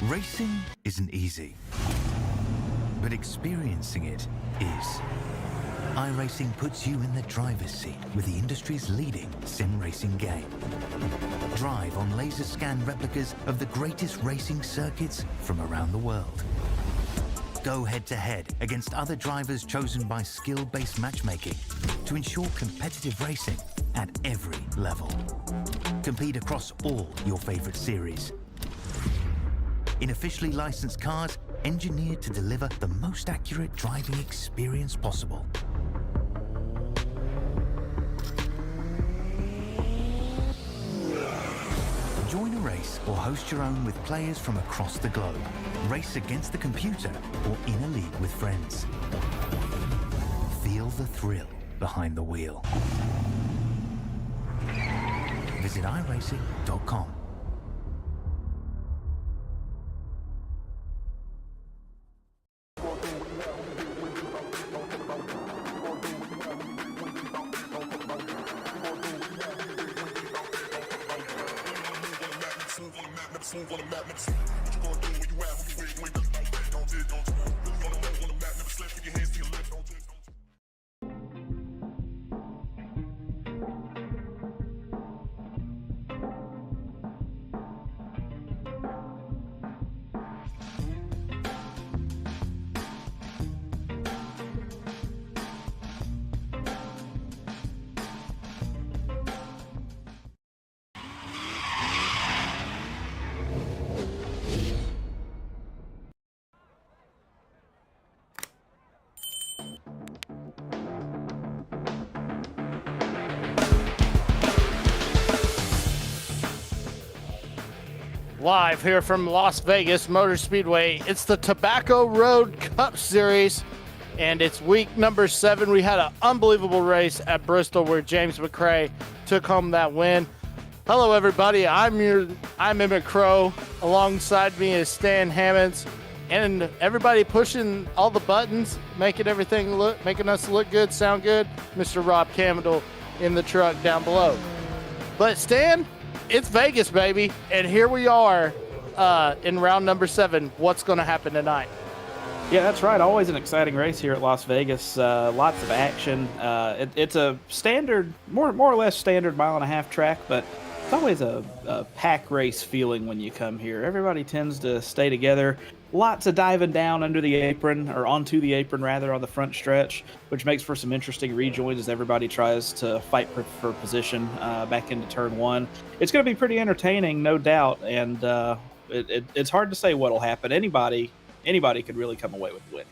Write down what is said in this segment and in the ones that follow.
Racing isn't easy, but experiencing it is. iRacing puts you in the driver's seat with the industry's leading sim racing game. Drive on laser scan replicas of the greatest racing circuits from around the world. Go head-to-head against other drivers chosen by skill-based matchmaking to ensure competitive racing at every level. Compete across all your favorite series. In officially licensed cars, engineered to deliver the most accurate driving experience possible. Join a race or host your own with players from across the globe. Race against the computer or in a league with friends. Feel the thrill behind the wheel. Visit iRacing.com. Live here from Las Vegas Motor Speedway, it's the Tobacco Road Cup Series, and it's week number 7. We had an unbelievable race at Bristol where James McRae took home that win. Hello, everybody. I'm Emmett Crow. Alongside me is Stan Hammonds, and everybody pushing all the buttons, making us look good, sound good. Mr. Rob Camendel in the truck down below. But Stan, it's Vegas, baby, and here we are in round number 7. What's going to happen tonight? Yeah, that's right. Always an exciting race here at Las Vegas. Lots of action. It's a standard, more or less standard mile-and-a-half track, but it's always a pack race feeling when you come here. Everybody tends to stay together. Lots of diving down under the apron, or onto the apron rather, on the front stretch, which makes for some interesting rejoins as everybody tries to fight for position back into turn 1. It's going to be pretty entertaining, no doubt, and it's hard to say what'll happen. Anybody could really come away with the win.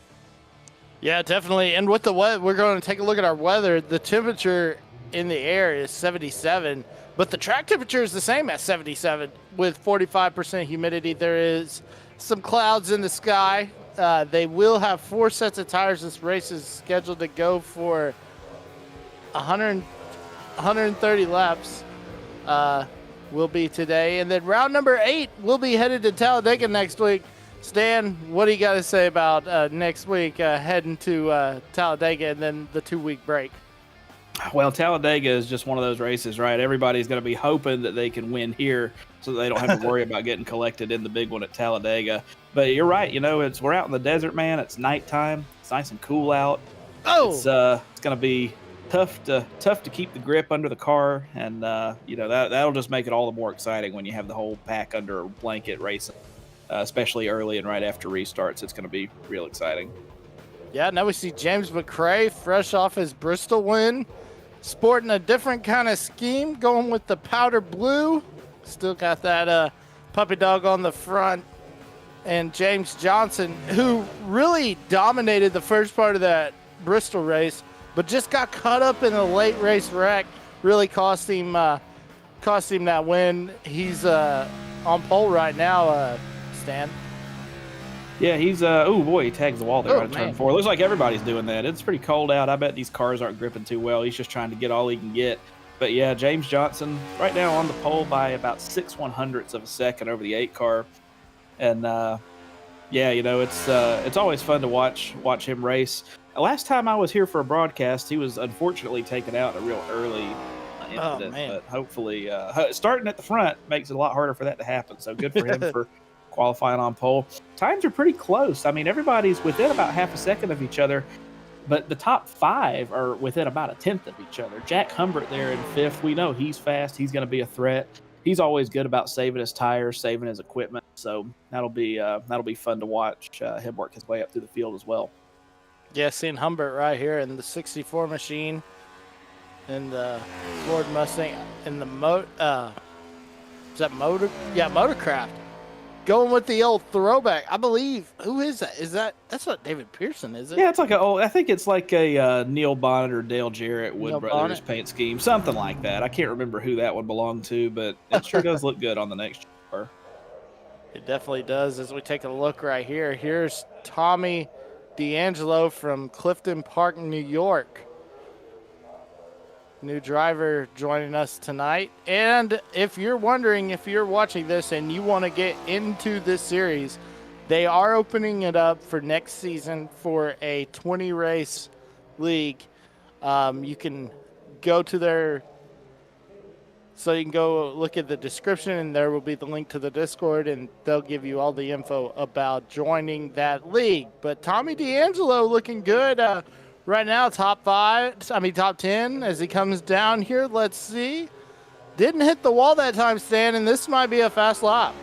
Yeah, definitely. And with the weather, we're going to take a look at our weather. The temperature in the air is 77, but the track temperature is the same at 77 with 45% humidity. There is some clouds in the sky. They will have 4 sets of tires. This race is scheduled to go for 130 laps. Will be today. And then round number 8, we'll be headed to Talladega next week. Stan, what do you got to say about next week heading to Talladega and then the 2-week break? Well, Talladega is just one of those races, right? Everybody's going to be hoping that they can win here so that they don't have to worry about getting collected in the big one at Talladega. But you're right. We're out in the desert, man. It's nighttime. It's nice and cool out. Oh, it's going to be tough to keep the grip under the car, and that'll just make it all the more exciting when you have the whole pack under a blanket racing, especially early and right after restarts. It's going to be real exciting. Yeah, now we see James McRae fresh off his Bristol win, sporting a different kind of scheme, going with the powder blue. Still got that puppy dog on the front. And James Johnson, who really dominated the first part of that Bristol race, but just got caught up in a late race wreck, really cost him that win. He's on pole right now, Stan. Yeah, he's oh boy, he tags the wall there out of turn man. 4. Looks like everybody's doing that. It's pretty cold out. I bet these cars aren't gripping too well. He's just trying to get all he can get. But yeah, James Johnson right now on the pole by about 6/100ths of a second over the 8 car. And it's always fun to watch him race. Last time I was here for a broadcast, he was unfortunately taken out in a real early incident. But hopefully, starting at the front makes it a lot harder for that to happen. So good for him for qualifying on pole. Times are pretty close. I mean, everybody's within about half a second of each other, but the top 5 are within about a tenth of each other. Jack Humbert there in 5th. We know he's fast. He's going to be a threat. He's always good about saving his tires, saving his equipment. So that'll be fun to watch him work his way up through the field as well. Yeah, seeing Humbert right here in the 64 machine, in the Ford Mustang, in the is that Motorcraft. Going with the old throwback. I believe. Who is that? That's not David Pearson, is it? Yeah, it's like I think it's like a Neil Bonnet or Dale Jarrett Wood Brothers paint scheme, something like that. I can't remember who that one belonged to, but it sure does look good on the next car. It definitely does. As we take a look right here, here's Tommy D'Angelo from Clifton Park, New York. New driver joining us tonight. And if you're wondering, if you're watching this and you want to get into this series, they are opening it up for next season for a 20 race league. You can go to their, so you can go look at the description, and there will be the link to the Discord, and they'll give you all the info about joining that league. But Tommy D'Angelo looking good. Right now, top 10 as he comes down here. Let's see. Didn't hit the wall that time, Stan, and this might be a fast lap.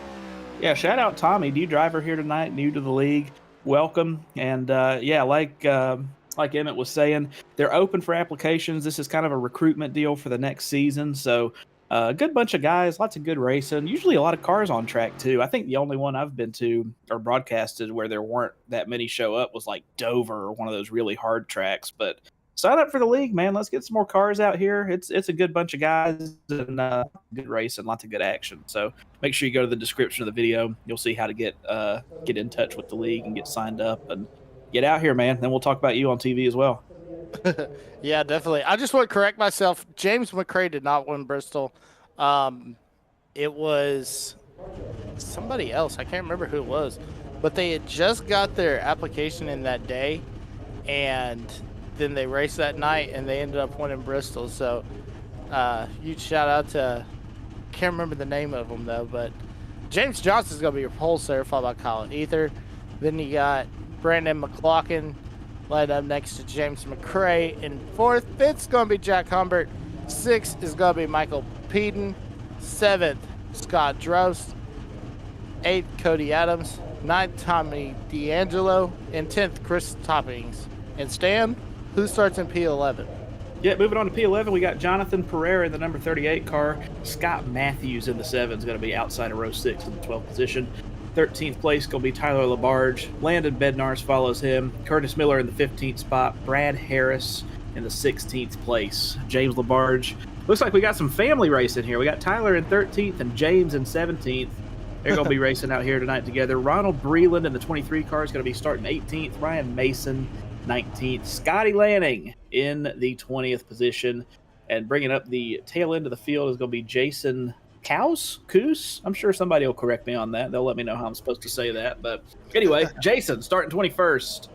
Yeah, shout out Tommy, new driver here tonight, new to the league. Welcome. And like Emmett was saying, they're open for applications. This is kind of a recruitment deal for the next season. So a good bunch of guys, lots of good racing, usually a lot of cars on track too. I think the only one I've been to or broadcasted where there weren't that many show up was like Dover or one of those really hard tracks. But sign up for the league, man. Let's get some more cars out here. It's a good bunch of guys and good racing, lots of good action. So make sure you go to the description of the video. You'll see how to get in touch with the league and get signed up and get out here, man. Then we'll talk about you on TV as well. Yeah, definitely. I just want to correct myself. James McRae did not win Bristol. It was somebody else. I can't remember who it was. But they had just got their application in that day, and then they raced that night, and they ended up winning Bristol. So huge shout-out to – can't remember the name of them, though. But James Johnson's going to be your pole sitter, followed by Colin Ether. Then you got Brandon McLaughlin lined up next to James McRae in 4th. 5th's going to be Jack Humbert. 6th is going to be Michael Peden. 7th, Scott Drost. 8th, Cody Adams. 9th, Tommy D'Angelo. And 10th, Chris Toppings. And Stan, who starts in P11? Yeah, moving on to P11, we got Jonathan Pereira in the number 38 car. Scott Matthews in the 7 is going to be outside of row 6 in the 12th position. 13th place going to be Tyler Labarge. Landon Bednarz follows him. Curtis Miller in the 15th spot. Brad Harris in the 16th place. James Labarge. Looks like we got some family racing here. We got Tyler in 13th and James in 17th. They're going to be racing out here tonight together. Ronald Breland in the 23 car is going to be starting 18th. Ryan Mason, 19th. Scotty Lanning in the 20th position. And bringing up the tail end of the field is going to be Jason Coos? I'm sure somebody will correct me on that. They'll let me know how I'm supposed to say that. But anyway, Jason starting 21st.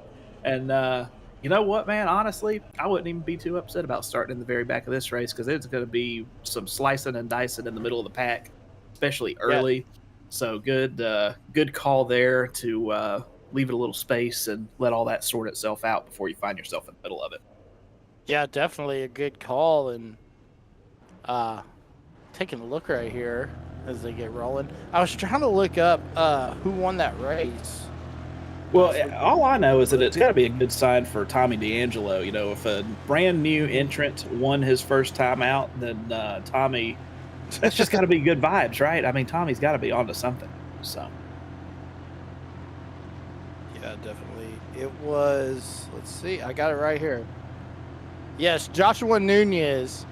And you know what, man? Honestly, I wouldn't even be too upset about starting in the very back of this race because it's going to be some slicing and dicing in the middle of the pack, especially early. Yeah. So good call there to leave it a little space and let all that sort itself out before you find yourself in the middle of it. Yeah, definitely a good call. And taking a look right here as they get rolling. I was trying to look up who won that race. Well, all I know is that it's got to be a good sign for Tommy D'Angelo. You know, if a brand new entrant won his first time out, then Tommy, that's just got to be good vibes, right? I mean, Tommy's got to be onto something. So, yeah, definitely. It was, let's see, I got it right here. Yes, Joshua Nunez,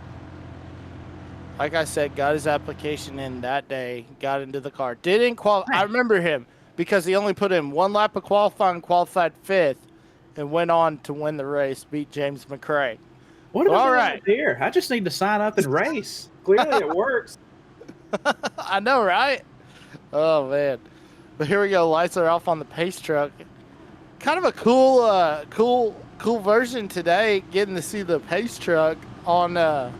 like I said, got his application in that day, got into the car. Didn't qualify. I remember him because he only put in one lap of qualifying, qualified 5th, and went on to win the race, beat James McRae. What am I doing here? I just need to sign up and race. Clearly it works. I know, right? Oh, man. But here we go. Lights are off on the pace truck. Kind of a cool version today, getting to see the pace truck on the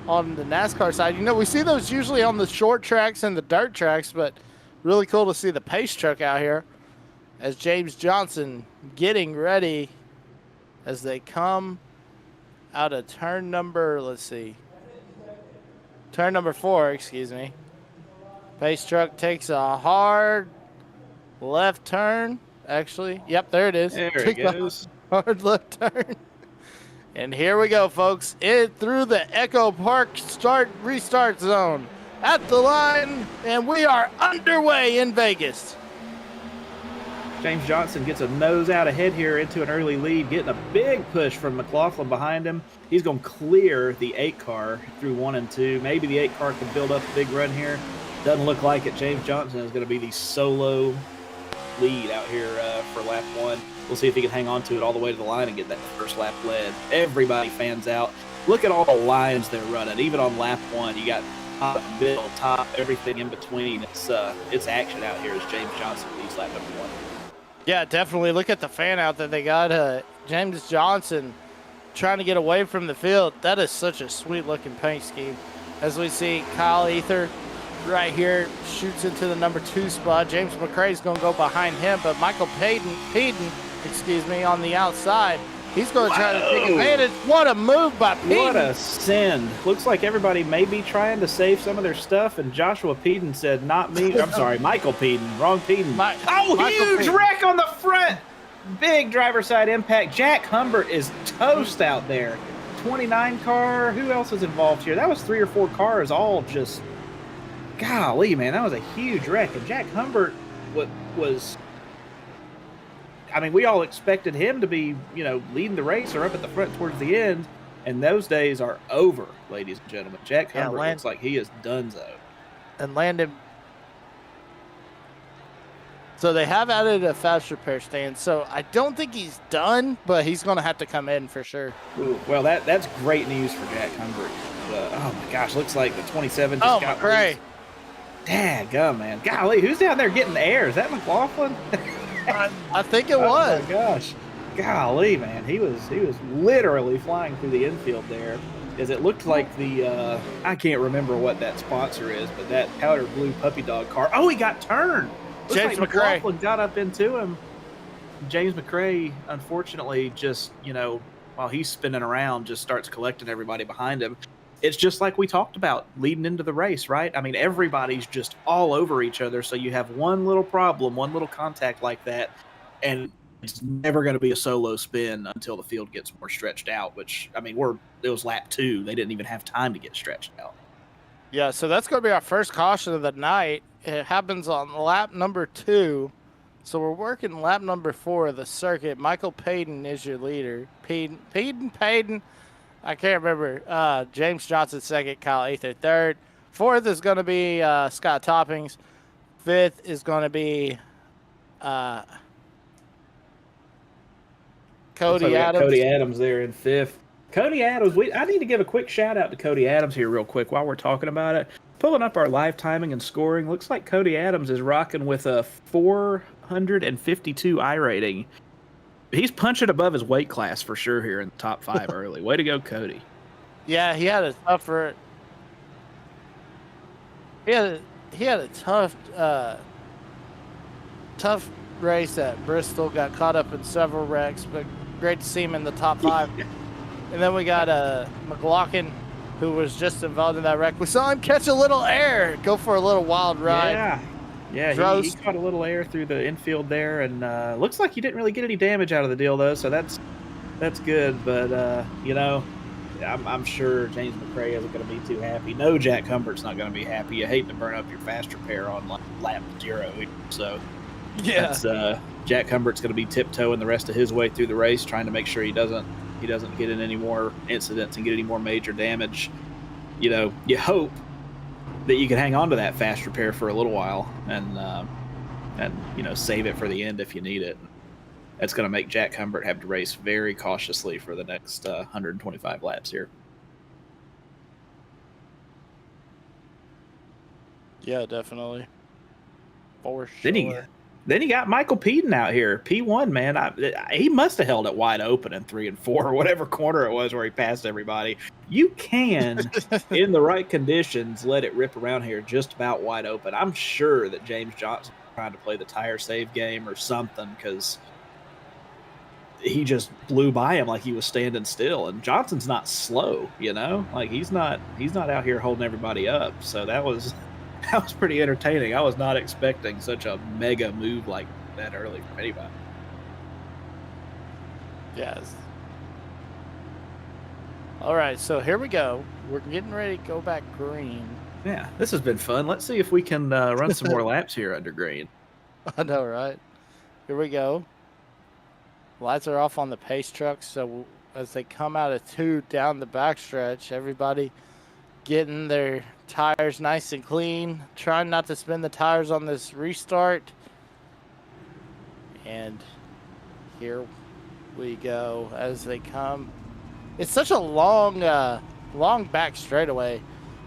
NASCAR side. You know, we see those usually on the short tracks and the dirt tracks, but really cool to see the pace truck out here as James Johnson getting ready as they come out of turn number, let's see, turn number 4, excuse me. Pace truck takes a hard left turn, actually. Yep, there it is. There it Take the goes. hard left turn. And here we go, folks. Through the Echo Park restart zone at the line, and we are underway in Vegas. James Johnson gets a nose out ahead here into an early lead, getting a big push from McLaughlin behind him. He's going to clear the 8 car through 1 and 2. Maybe the 8 car can build up a big run here. Doesn't look like it. James Johnson is going to be the solo lead out here for lap 1. We'll see if he can hang on to it all the way to the line and get that first lap led. Everybody fans out. Look at all the lines they're running. Even on lap 1, you got top, middle, top, everything in between. It's action out here as James Johnson leads lap number 1. Yeah, definitely. Look at the fan out that they got. James Johnson trying to get away from the field. That is such a sweet-looking paint scheme. As we see Kyle Ether right here shoots into the number 2 spot. James McRae's going to go behind him, but Michael Peden, on the outside. He's going to try to take advantage. What a move by Peden. What a send. Looks like everybody may be trying to save some of their stuff, and Joshua Peden said, not me. I'm sorry, Michael Peden. Wrong Peden. Huge wreck on the front. Big driver side impact. Jack Humbert is toast out there. 29 car. Who else is involved here? That was 3 or 4 cars all just, golly, man, that was a huge wreck. And Jack Humbert was, I mean, we all expected him to be, leading the race or up at the front towards the end, and those days are over, ladies and gentlemen. Jack Humbert looks like he is donezo. And Landon. So they have added a fast repair stand, so I don't think he's done, but he's going to have to come in for sure. Ooh, well, that's great news for Jack Humbert. Oh, my gosh, looks like the 27 just got McRae. Daggum, man. Golly, who's down there getting air? Is that McLaughlin? I think it was. Oh my gosh. Golly, man. He was literally flying through the infield there. As it looked like the I can't remember what that sponsor is, but that powder blue puppy dog car. Oh, he got turned. Looks James like McRae McLaughlin got up into him. James McRae, unfortunately, just, while he's spinning around, just starts collecting everybody behind him. It's just like we talked about leading into the race, right? I mean, everybody's just all over each other. So you have one little problem, one little contact like that, and it's never going to be a solo spin until the field gets more stretched out, which, I mean, it was lap 2. They didn't even have time to get stretched out. Yeah, so that's going to be our first caution of the night. It happens on lap number 2. So we're working lap number 4 of the circuit. Michael Peden is your leader. Peden. I can't remember. James Johnson second, Kyle Ether third. 4th is going to be Scott Toppings. 5th is going to be Cody Adams. Cody Adams there in 5th. Cody Adams, I need to give a quick shout out to Cody Adams here real quick while we're talking about it. Pulling up our live timing and scoring, looks like Cody Adams is rocking with a 452 I rating. He's punching above his weight class for sure here in the top 5 early. Way to go, Cody. Yeah, he had a tough race at Bristol. Got caught up in several wrecks, but great to see him in the top 5. And then we got McLaughlin, who was just involved in that wreck. We saw him catch a little air, go for a little wild ride. Yeah, he caught a little air through the infield there, and looks like he didn't really get any damage out of the deal, though, so that's good. But, I'm sure James McRae isn't going to be too happy. No, Jack Humbert's not going to be happy. You hate to burn up your fast repair on lap 0. So, yeah, Jack Humbert's going to be tiptoeing the rest of his way through the race, trying to make sure he doesn't get in any more incidents and get any more major damage. You hope that you can hang on to that fast repair for a little while and save it for the end if you need it. That's going to make Jack Humbert have to race very cautiously for the next 125 laps here. Yeah, definitely. For sure. Then you got Michael Peden out here. P1, man, he must have held it wide open in 3 and 4 or whatever corner it was where he passed everybody. You can, in the right conditions, let it rip around here just about wide open. I'm sure that James Johnson was trying to play the tire save game or something because he just blew by him like he was standing still. And Johnson's not slow, you know, like he's not out here holding everybody up. So that was pretty entertaining. I was not expecting such a mega move like that early from anybody. Yes. All right, so here we go. We're getting ready to go back green. Yeah, this has been fun. Let's see if we can run some more laps here under green. I know, right? Here we go. Lights are off on the pace trucks, so as they come out of 2 down the backstretch, everybody getting their tires nice and clean, trying not to spin the tires on this restart. And here we go as they come. It's such a long back straightaway.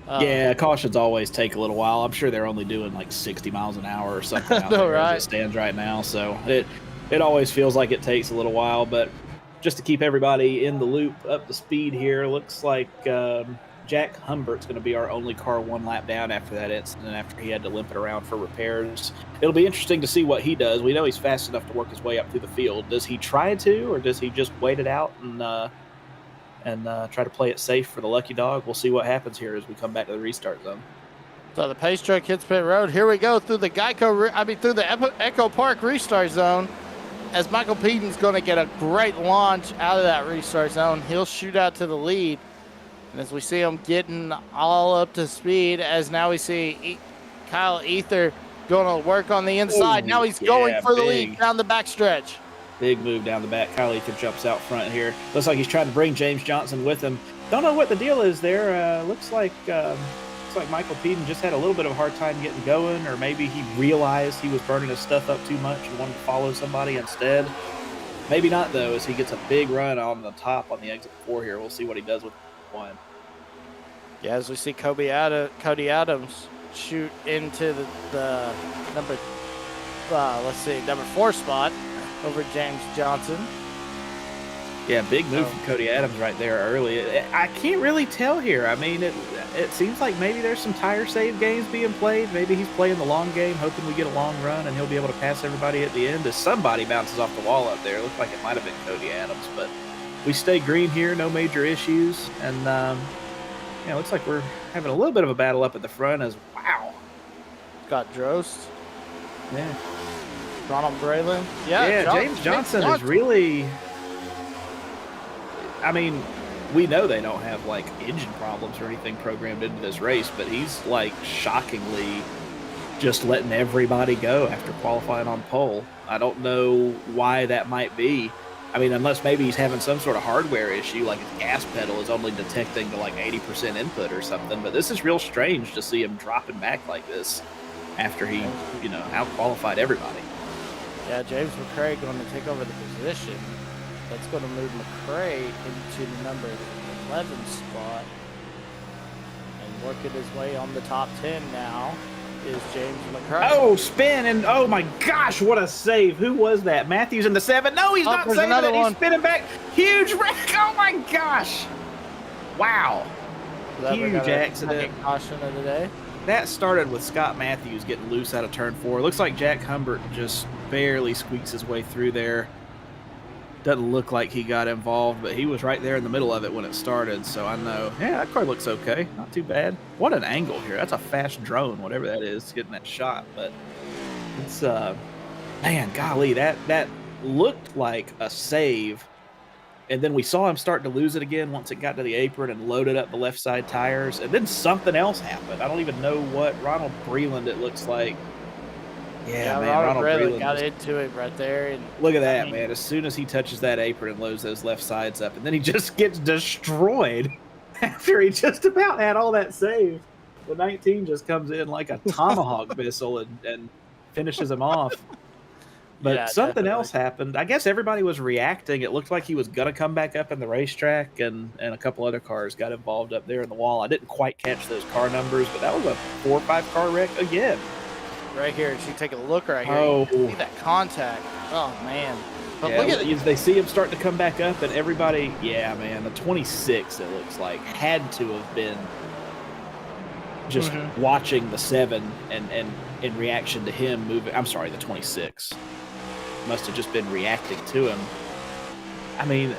Yeah, cautions always take a little while. I'm sure they're only doing like 60 miles an hour or something out there right? as it stands right now. So it always feels like it takes a little while. But just to keep everybody in the loop, up to speed here, looks like Jack Humbert's going to be our only car 1 lap down after that incident, after he had to limp it around for repairs. It'll be interesting to see what he does. We know he's fast enough to work his way up through the field. Does he try to, or does he just wait it out and try to play it safe for the lucky dog? We'll see what happens here as we come back to the restart zone. So the pace truck hits pit road. Here we go through the through the Echo Park restart zone. As Michael Peden's going to get a great launch out of that restart zone, he'll shoot out to the lead. And as we see him getting all up to speed, as now we see Kyle Ether going to work on the inside. Ooh, now he's going for the big. lead down the backstretch. Big move down the back. Kyle Ether jumps out front here. Looks like he's trying to bring James Johnson with him. Don't know what the deal is there. Looks like Michael Peden just had a little bit of a hard time getting going, or maybe he realized he was burning his stuff up too much and wanted to follow somebody instead. Maybe not, though, as he gets a big run on the top on the exit 4 here. We'll see what he does with 1. Yeah, as we see Cody Adams shoot into the number 4 spot over James Johnson. Yeah, big move from Cody Adams right there early. I can't really tell here. I mean, it seems like maybe there's some tire save games being played. Maybe he's playing the long game, hoping we get a long run and he'll be able to pass everybody at the end as somebody bounces off the wall up there. It looks like it might have been Cody Adams, but we stay green here, no major issues. And, yeah, it looks like we're having a little bit of a battle up at the front as, wow. Got Drost. Yeah. Ronald Braylon. Yeah, James Johnson is really... I mean, we know they don't have, like, engine problems or anything programmed into this race, but he's, like, shockingly just letting everybody go after qualifying on pole. I don't know why that might be. I mean, unless maybe he's having some sort of hardware issue, like his gas pedal is only detecting to, like, 80% input or something. But this is real strange to see him dropping back like this after he, you know, out-qualified everybody. Yeah, James McCray going to take over the position. That's going to move McCray into the number 11 spot. And working his way on the top 10 now is James McCray. Oh, spin, and oh my gosh, what a save. Who was that? Matthews in the 7. No, he's not saving it. He's spinning back. Huge wreck. Oh my gosh. Wow. Huge accident. Caution of the day. That started with Scott Matthews getting loose out of turn 4. Looks like Jack Humbert just barely squeaks his way through there. Doesn't look like he got involved, but he was right there in the middle of it when it started, so I know. Yeah, that car looks okay. Not too bad. What an angle here. That's a fast drone, whatever that is, getting that shot. But it's, man, golly, that looked like a save. And then we saw him start to lose it again once it got to the apron and loaded up the left side tires. And then something else happened. I don't even know what. Ronald Breland, it looks like. Yeah, man, Ronald Breland got into it right there. And look at that, man. As soon as he touches that apron and loads those left sides up, and then he just gets destroyed after he just about had all that saved. The 19 just comes in like a tomahawk missile and finishes him off. But yeah, something else happened. I guess everybody was reacting. It looked like he was going to come back up in the racetrack, and a couple other cars got involved up there in the wall. I didn't quite catch those car numbers, but that was a 4 or 5 car wreck again. right here. As you take a look right here, Oh. you can see that contact. Oh, man. But Yeah, look at it. they see him starting to come back up, and everybody, yeah, man, the 26, it looks like, had to have been just watching the 7 and in reaction to him moving. I'm sorry, the 26 must have just been reacting to him. I mean,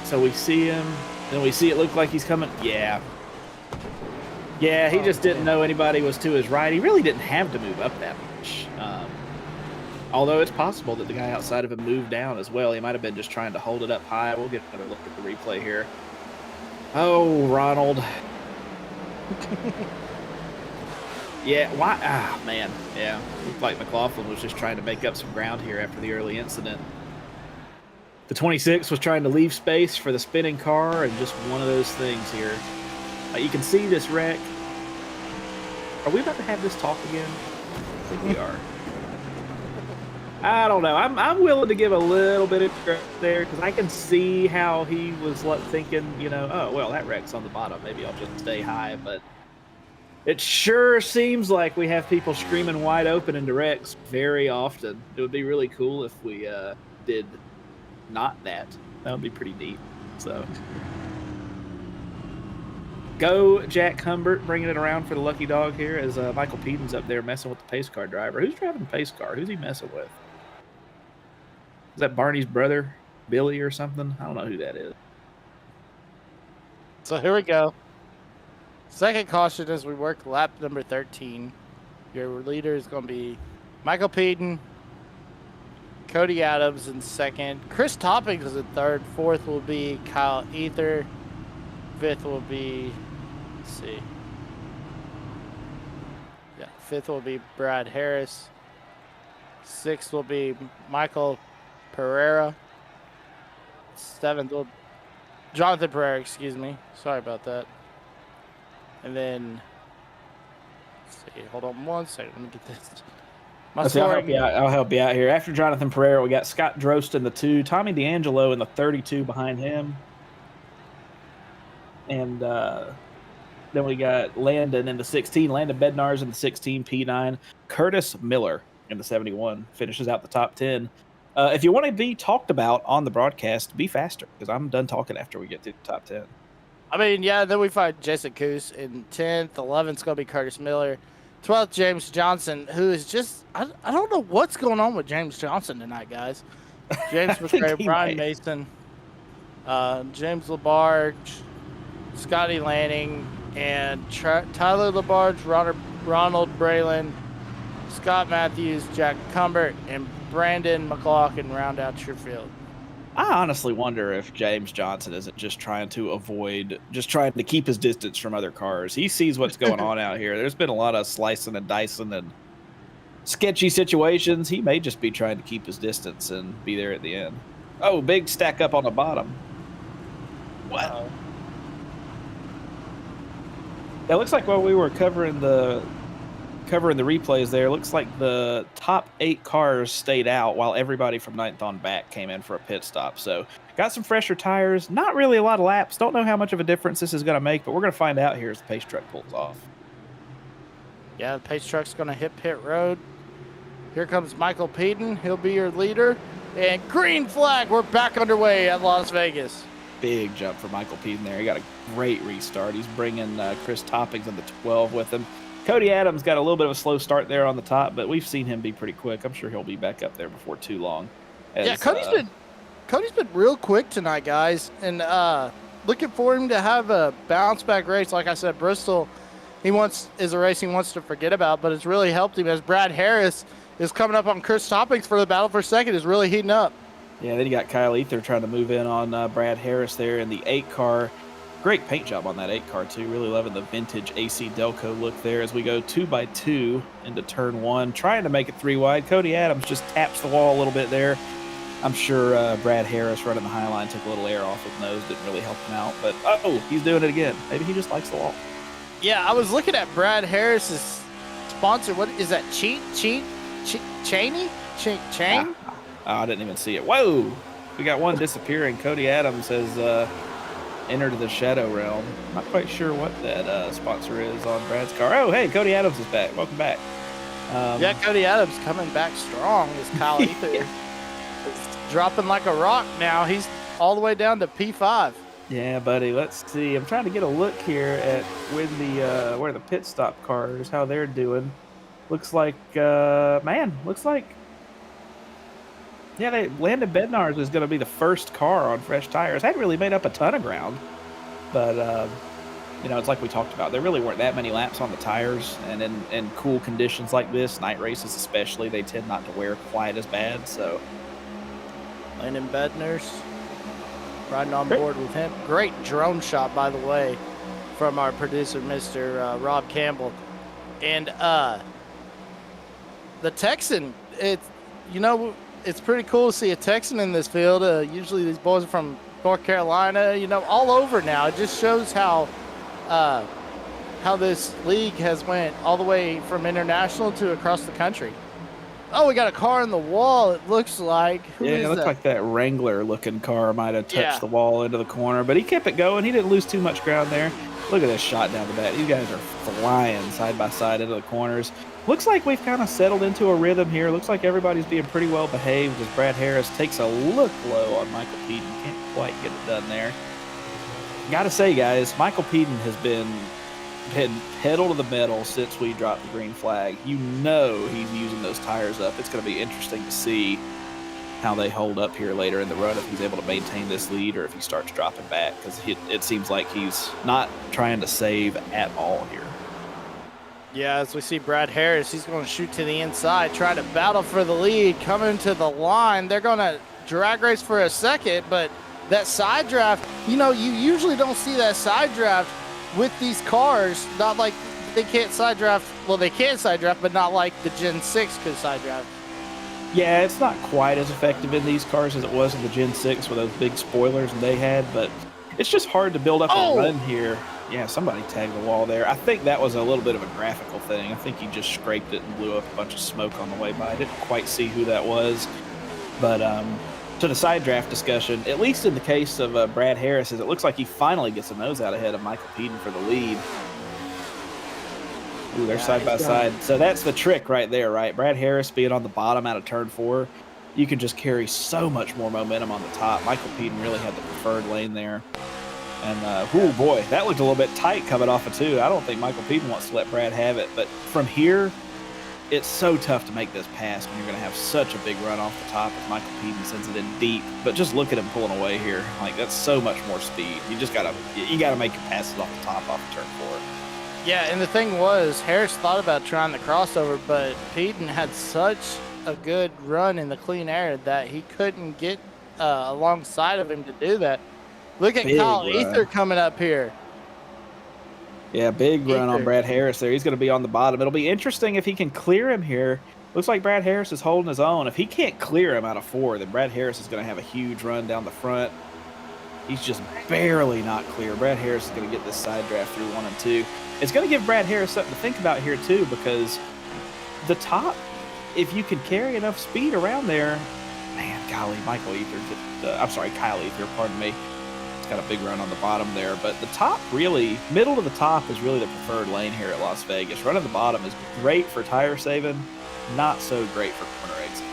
so we see him, then we see it look like he's coming. Yeah. Yeah, he just didn't know anybody was to his right. He really didn't have to move up that much. Although it's possible that the guy outside of him moved down as well. He might have been just trying to hold it up high. We'll get another look at the replay here. Oh, Ronald. Yeah, why? Ah, man. Yeah, looked like McLaughlin was just trying to make up some ground here after the early incident. The 26 was trying to leave space for the spinning car, and just one of those things here. You can see this wreck. Are we about to have this talk again? I think we are. I don't know. I'm willing to give a little bit of credit there because I can see how he was thinking, you know, oh, well, that wreck's on the bottom. Maybe I'll just stay high. But it sure seems like we have people screaming wide open into wrecks very often. It would be really cool if we did not that. That would be pretty neat. So go Jack Humbert, bringing it around for the lucky dog here as Michael Pedon's up there messing with the pace car driver. Who's driving the pace car? Who's he messing with? Is that Barney's brother, Billy or something? I don't know who that is. So here we go. Second caution as we work lap number 13. Your leader is going to be Michael Pedon, Cody Adams in second. Chris Toppings is in third. Fourth will be Kyle Ether. Fifth will be, let's see. Yeah, fifth will be Brad Harris. Sixth will be Michael Pereira. Seventh will Jonathan Pereira, excuse me. Sorry about that. And then, let's see, hold on one second. Let me get this. I'll help you out here. After Jonathan Pereira, we got Scott Drost in the 2, Tommy D'Angelo in the 32 behind him. And then we got Landon in the 16, Landon Bednarz in the 16 P9, Curtis Miller in the 71 finishes out the top 10. If you want to be talked about on the broadcast, be faster because I'm done talking after we get to the top 10. I mean, yeah, then we find Jason Coos in 10th. 11th's going to be Curtis Miller. 12th, James Johnson, who is just, I don't know what's going on with James Johnson tonight, guys. James McRae, Brian Mason, James Labarge, Scotty Lanning, and Tyler Labarge, Ronald Braylon, Scott Matthews, Jack Cumbert, and Brandon McLaughlin round out your field. I honestly wonder if James Johnson isn't just trying to keep his distance from other cars. He sees what's going on out here. There's been a lot of slicing and dicing and sketchy situations. He may just be trying to keep his distance and be there at the end. Oh, big stack up on the bottom. What? It looks like while we were covering the replays there, looks like the top 8 cars stayed out while everybody from 9th on back came in for a pit stop. So got some fresher tires, not really a lot of laps. Don't know how much of a difference this is going to make, but we're going to find out here as the pace truck pulls off. Yeah, the pace truck's going to hit pit road. Here comes Michael Pedon. He'll be your leader. And green flag, we're back underway at Las Vegas. Big jump for Michael Pedon there. He got a great restart. He's bringing Chris Toppings on the 12 with him. Cody Adams got a little bit of a slow start there on the top, but we've seen him be pretty quick. I'm sure he'll be back up there before too long. Yeah, Cody's been real quick tonight, guys, and looking for him to have a bounce back race. Like I said, Bristol, is a race he wants to forget about, but it's really helped him as Brad Harris is coming up on Chris Toppings for the battle for second, is really heating up. Yeah, then you got Kyle Ether trying to move in on Brad Harris there in the 8 car. Great paint job on that 8 car, too. Really loving the vintage AC Delco look there as we go 2x2 into turn 1. Trying to make it 3 wide. Cody Adams just taps the wall a little bit there. I'm sure Brad Harris running the high line took a little air off his nose. Didn't really help him out. But, oh, he's doing it again. Maybe he just likes the wall. Yeah, I was looking at Brad Harris's sponsor. What is that? Cheney? Chain? I didn't even see it. Whoa! We got one disappearing. Cody Adams has entered the Shadow Realm. Not quite sure what that sponsor is on Brad's car. Oh, hey, Cody Adams is back. Welcome back. Yeah, Cody Adams coming back strong as Kyle Ether is dropping like a rock now. He's all the way down to P5. Yeah, buddy. Let's see. I'm trying to get a look here at when the where the pit stop cars, how they're doing. Looks like yeah, Landon Bednar's is going to be the first car on fresh tires. Hadn't really made up a ton of ground, but it's like we talked about. There really weren't that many laps on the tires, and in cool conditions like this, night races especially, they tend not to wear quite as bad. So, Landon Bednar's riding on board with him. Great drone shot, by the way, from our producer, Mr. Rob Campbell. And the Texan, it's pretty cool to see a Texan in this field. Usually these boys are from North Carolina, all over now. It just shows how this league has went all the way from international to across the country. Oh, we got a car in the wall, it looks like. It looks like that Wrangler-looking car might have touched the wall into the corner, but he kept it going. He didn't lose too much ground there. Look at this shot down the back. These guys are flying side by side into the corners. Looks like we've kind of settled into a rhythm here. Looks like everybody's being pretty well behaved as Brad Harris takes a look low on Michael Peden. Can't quite get it done there. Gotta say, guys, Michael Peden has been pedal to the metal since we dropped the green flag. He's using those tires up. It's going to be interesting to see how they hold up here later in the run, if he's able to maintain this lead or if he starts dropping back, because it seems like he's not trying to save at all here. Yeah, as we see Brad Harris, he's going to shoot to the inside, try to battle for the lead, coming to the line. They're going to drag race for a second, but that side draft, you usually don't see that side draft with these cars. Not like they can't side draft. Well, they can side draft, but not like the Gen 6 could side draft. Yeah, it's not quite as effective in these cars as it was in the Gen 6 with those big spoilers they had, but it's just hard to build up a run here. Yeah, somebody tagged the wall there. I think that was a little bit of a graphical thing. I think he just scraped it and blew up a bunch of smoke on the way by. I didn't quite see who that was. But to the side draft discussion, at least in the case of Brad Harris, it looks like he finally gets a nose out ahead of Michael Peden for the lead. Ooh, they're side by side. So that's the trick right there, right? Brad Harris being on the bottom out of turn 4, you can just carry so much more momentum on the top. Michael Peden really had the preferred lane there. And, oh boy, that looked a little bit tight coming off of 2. I don't think Michael Peden wants to let Brad have it. But from here, it's so tough to make this pass when you're going to have such a big run off the top if Michael Peden sends it in deep. But just look at him pulling away here. Like, that's so much more speed. You gotta make your passes off the top off of turn 4. Yeah, and the thing was, Harris thought about trying the crossover, but Peden had such a good run in the clean air that he couldn't get alongside of him to do that. Look at Kyle Ether coming up here. Yeah, big run on Brad Harris there. He's going to be on the bottom. It'll be interesting if he can clear him here. Looks like Brad Harris is holding his own. If he can't clear him out of 4, then Brad Harris is going to have a huge run down the front. He's just barely not clear. Brad Harris is going to get this side draft through 1 and 2. It's going to give Brad Harris something to think about here, too, because the top, if you can carry enough speed around there, man, golly, Kyle Ether, pardon me. Got a big run on the bottom there, but the top middle to the top is really the preferred lane here at Las Vegas. Running the bottom is great for tire saving, not so great for corner exit.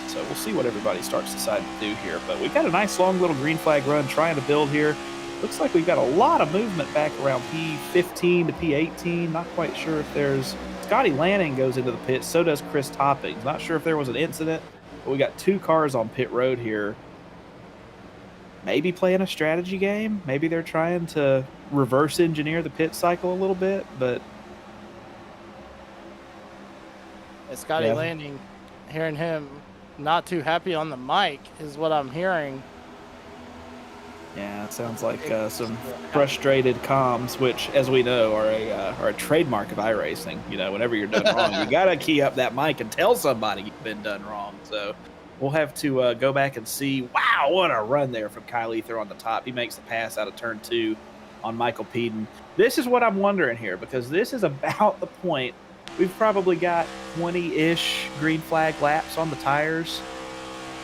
So we'll see what everybody starts deciding to do here, but we've got a nice long little green flag run trying to build here. Looks like we've got a lot of movement back around P15 to P18. Not quite sure if there's Scotty Lanning goes into the pit, so does Chris Toppings. Not sure if there was an incident, but we got 2 cars on pit road here. Maybe playing a strategy game. Maybe they're trying to reverse engineer the pit cycle a little bit, but Scotty Landing, hearing him not too happy on the mic is what I'm hearing. Yeah, it sounds like some frustrated comms, which, as we know, are a trademark of iRacing. Whenever you're done wrong, you gotta key up that mic and tell somebody you've been done wrong. So we'll have to go back and see. Wow, what a run there from Kyle Ether on the top. He makes the pass out of turn 2 on Michael Peden. This is what I'm wondering here, because this is about the point. We've probably got 20-ish green flag laps on the tires.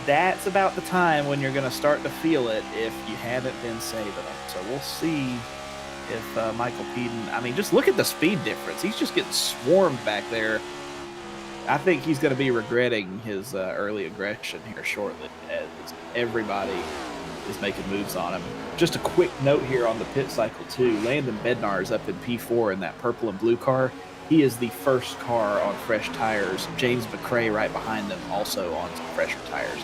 That's about the time when you're going to start to feel it if you haven't been saving them. So we'll see if Michael Peden, just look at the speed difference. He's just getting swarmed back there. I think he's going to be regretting his early aggression here shortly, as everybody is making moves on him. Just a quick note here on the pit cycle too. Landon Bednar's up in P4 in that purple and blue car. He is the first car on fresh tires. James McRae right behind them, also on some fresher tires.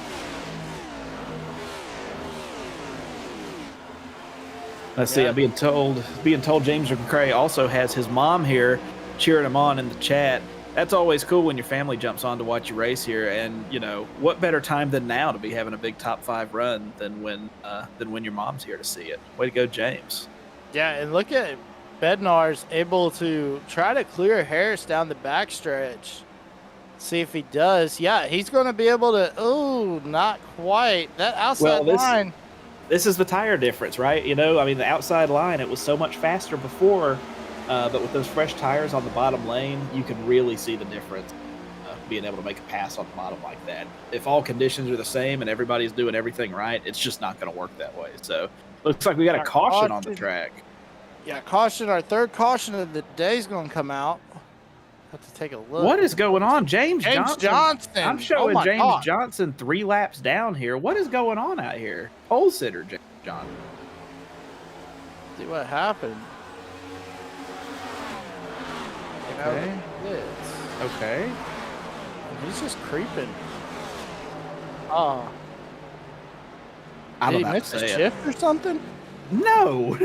Let's see. I'm being told James McRae also has his mom here cheering him on in the chat. That's always cool when your family jumps on to watch you race here, and you know what better time than now to be having a big top 5 run than when your mom's here to see it. Way to go, James! Yeah, and look at Bednar's able to try to clear Harris down the backstretch. See if he does. Yeah, he's going to be able to. Oh, not quite. That outside line. This is the tire difference, right? You know, I mean, the outside line, it was so much faster before. But with those fresh tires on the bottom lane, you can really see the difference being able to make a pass on the bottom like that. If all conditions are the same and everybody's doing everything right, it's just not going to work that way. So looks like we got a caution on the track. Yeah, caution. Our third caution of the day is going to come out. Have to take a look. What is going on? James Johnson. I'm showing James Johnson 3 laps down here. What is going on out here? Pole sitter James Johnson. See what happened. Okay. Okay. He's just creeping. Oh. Did he miss a shift or something? No.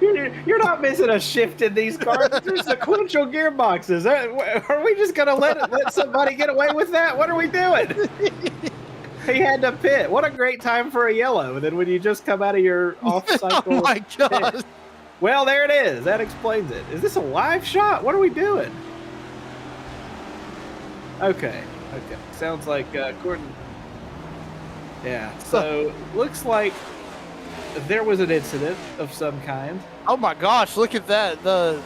You're not missing a shift in these cars. They're sequential gearboxes. Are we just going to let somebody get away with that? What are we doing? He had to pit. What a great time for a yellow. And then when you just come out of your off-cycle oh, my God. Pit. Well, there it is. That explains it. Is this a live shot? What are we doing? Okay. Okay. Sounds like Gordon. Yeah. So looks like there was an incident of some kind. Oh my gosh! Look at that. The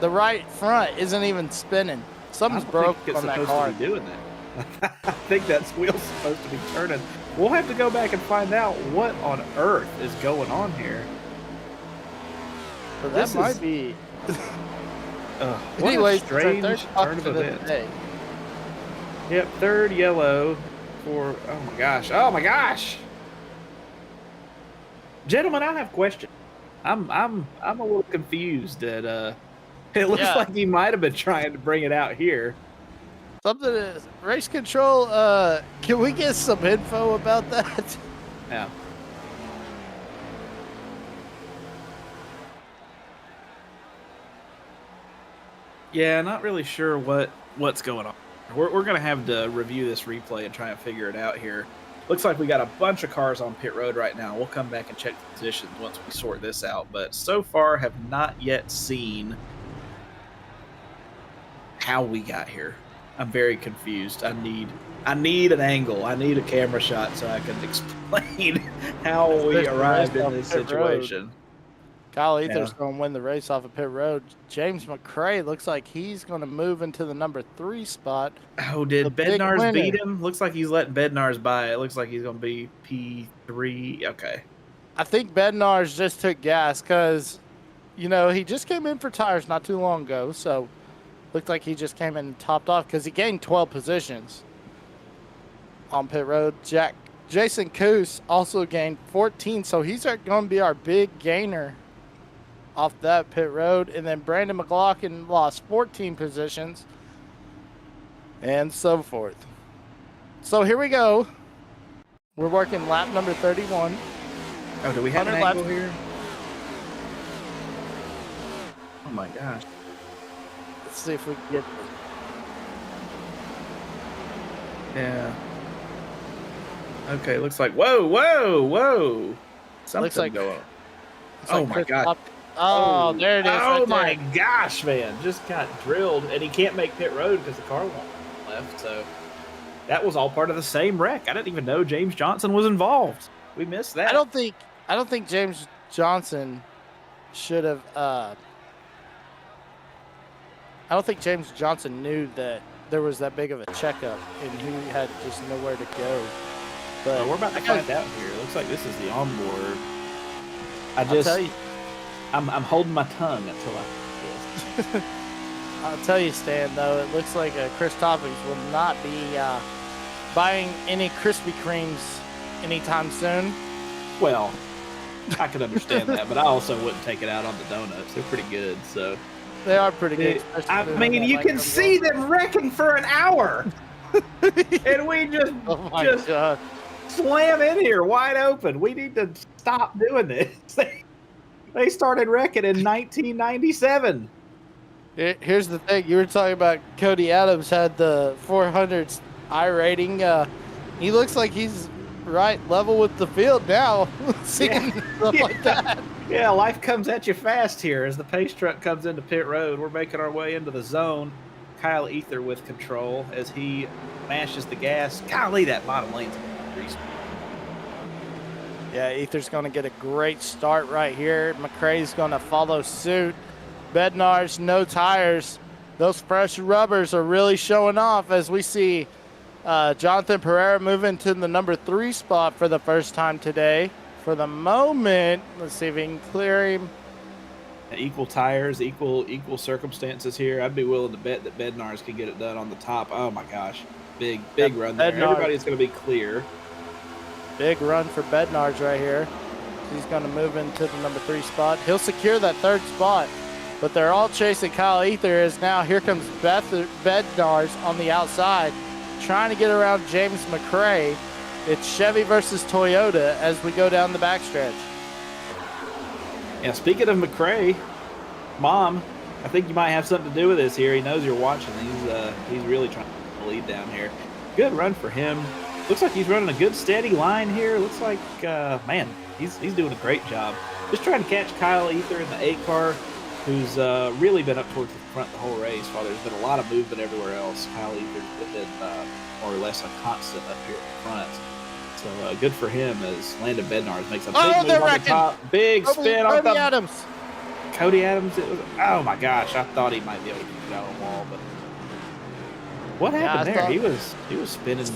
right front isn't even spinning. Something's broke on that car. To be doing that. I think that wheel's supposed to be turning. We'll have to go back and find out what on earth is going on here. So that might be. What Anyways, a strange turn of events. Yep, third yellow for. Oh my gosh! Oh my gosh! Gentlemen, I have a question. I'm a little confused that it looks like he might have been trying to bring it out here. Something is race control. Can we get some info about that? Yeah. Yeah, not really sure what's going on. We're going to have to review this replay and try and figure it out here. Looks like we got a bunch of cars on pit road right now. We'll come back and check the positions once we sort this out. But so far, have not yet seen how we got here. I'm very confused. I need an angle. I need a camera shot so I can explain how we arrived in this situation. Kyle Ether's going to win the race off of pit road. James McRae looks like he's going to move into the number 3 spot. Oh, did Bednar's beat him? Looks like he's letting Bednar's by. It looks like he's going to be P3. Okay. I think Bednar's just took gas because, you know, he just came in for tires not too long ago. So, looked like he just came in and topped off because he gained 12 positions on pit road. Jason Coos also gained 14. So, he's going to be our big gainer off that pit road. And then Brandon McLaughlin lost 14 positions and so forth. So here we go. We're working lap number 31. Oh, do we have an angle here? Oh my gosh. Let's see if we can get Yeah. Okay, looks like whoa. Something's going on. Oh my god. Oh, there it is. Oh my gosh, man. Just got drilled, and he can't make pit road because the car won't left. So that was all part of the same wreck. I didn't even know James Johnson was involved. We missed that. I don't think James Johnson should have I don't think James Johnson knew that there was that big of a checkup and he had just nowhere to go. But we're about to find out here. It looks like this is the onboard. I'll tell you. I'm holding my tongue until I I'll tell you, Stan, though, it looks like Chris Toppings will not be buying any Krispy Kremes anytime soon. Well, I can understand that, but I also wouldn't take it out on the donuts. They're pretty good, so. They are pretty good. I mean, you can see them wrecking for an hour, and we just God. slam in here wide open. We need to stop doing this. They started wrecking in 1997. Here's the thing. You were talking about Cody Adams had the 400s I rating. He looks like he's right level with the field now. Seeing stuff like that. Yeah, life comes at you fast here as the pace truck comes into pit road. We're making our way into the zone. Kyle Ether with control as he mashes the gas. Golly, that bottom lane's greasy. Yeah, Ether's going to get a great start right here. McRae's going to follow suit. Bednar's no tires. Those fresh rubbers are really showing off as we see Jonathan Pereira move into the number 3 spot for the first time today. For the moment, let's see if we can clear him. Equal tires, equal circumstances here. I'd be willing to bet that Bednar's can get it done on the top. Oh my gosh, big run there. Everybody's going to be clear. Big run for Bednar's right here. He's going to move into the number 3 spot. He'll secure that 3rd spot, but they're all chasing Kyle Ether as now here comes Bednar's on the outside, trying to get around James McRae. It's Chevy versus Toyota as we go down the backstretch. Yeah, speaking of McRae, Mom, I think you might have something to do with this here. He knows you're watching. He's really trying to lead down here. Good run for him. Looks like he's running a good steady line here. Looks like, man, he's doing a great job. Just trying to catch Kyle Ether in the 8 car, who's really been up towards the front the whole race while there's been a lot of movement everywhere else. Kyle Ether's been more or less a constant up here at the front. So good for him as Landon Bednar makes a big move on the top. Big spin on Cody Adams. Cody Adams. Oh my gosh, I thought he might be able to keep it out on the wall, but what happened there? He was spinning.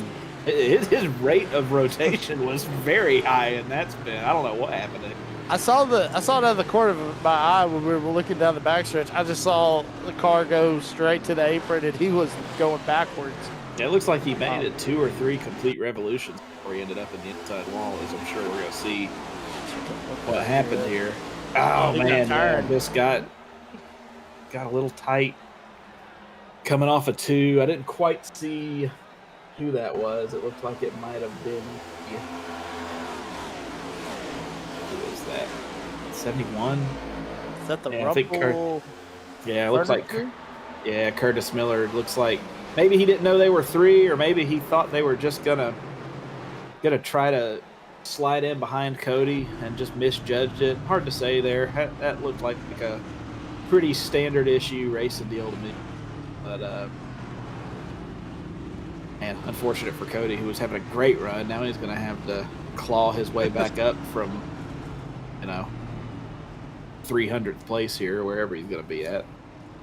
His rate of rotation was very high in that spin. I don't know what happened there. I saw it out of the corner of my eye when we were looking down the backstretch. I just saw the car go straight to the apron, and he was going backwards. Yeah, it looks like he made it 2 or 3 complete revolutions before he ended up in the inside wall, as I'm sure we're going to see what happened here. Oh, man, this got a little tight coming off a 2. I didn't quite see who that was. It looked like it might have been, who was that? 71? Is that the yeah, Rumble? It looks like, Curtis Miller. Looks like maybe he didn't know they were 3, or maybe he thought they were just gonna try to slide in behind Cody and just misjudged it. Hard to say there. That looked like a pretty standard issue racing deal to me. But man, unfortunate for Cody, who was having a great run. Now he's going to have to claw his way back up from, 300th place here, wherever he's going to be at.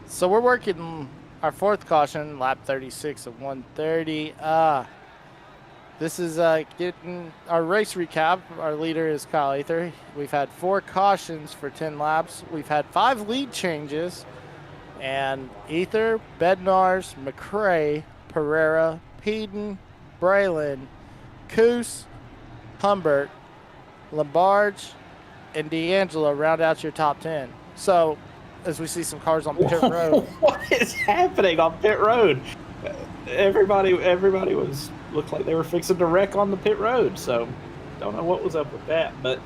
So we're working our 4th caution, lap 36 of 130. This is getting our race recap. Our leader is Kyle Ether. We've had 4 cautions for 10 laps. We've had 5 lead changes. And Ether, Bednars, McRae, Pereira, Peden, Braylon, Coos, Humbert, Lambarge, and D'Angelo round out your top 10. So, as we see some cars on pit road. What is happening on pit road? Everybody looked like they were fixing to wreck on the pit road. So, don't know what was up with that. But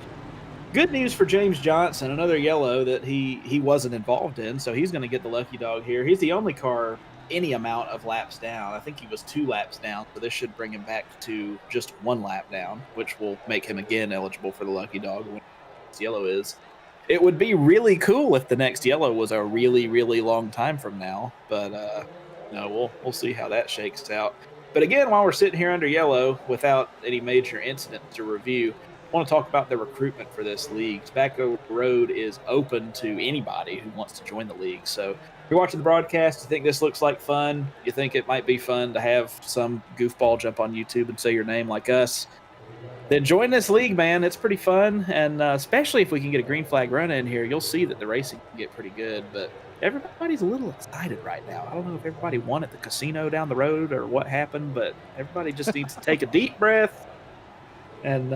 good news for James Johnson, another yellow that he wasn't involved in. So, he's going to get the lucky dog here. He's the only car any amount of laps down. I think he was 2 laps down, so this should bring him back to just 1 lap down, which will make him again eligible for the lucky dog when this yellow is. It would be really cool if the next yellow was a really, really long time from now, but no, we'll see how that shakes out. But again, while we're sitting here under yellow without any major incidents to review, I want to talk about the recruitment for this league. Tobacco Road is open to anybody who wants to join the league. So if you're watching the broadcast, you think this looks like fun, you think it might be fun to have some goofball jump on YouTube and say your name like us, then join this league, man. It's pretty fun, and especially if we can get a green flag run in here, you'll see that the racing can get pretty good. But everybody's a little excited right now. I don't know if everybody won at the casino down the road or what happened, but everybody just needs to take a deep breath and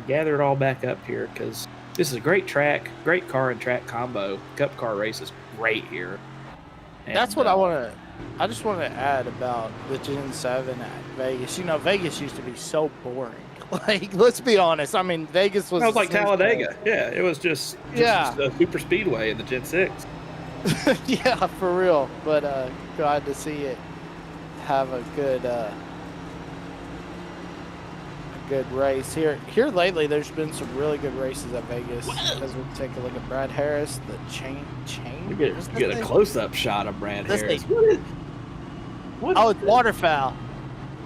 gather it all back up here, because this is a great track, great car and track combo. Cup car race is great here. And, that's what I just want to add about the Gen 7 at Vegas. You know, Vegas used to be so boring. Like, let's be honest. I mean, Vegas was like Talladega. Yeah, it was just a super speedway in the Gen 6. Yeah, for real. But glad to see it have a good race here. Here lately, there's been some really good races at Vegas. As we take a look at Brad Harris, the chain. You get a close-up shot of Brad Harris. Oh, it's waterfowl.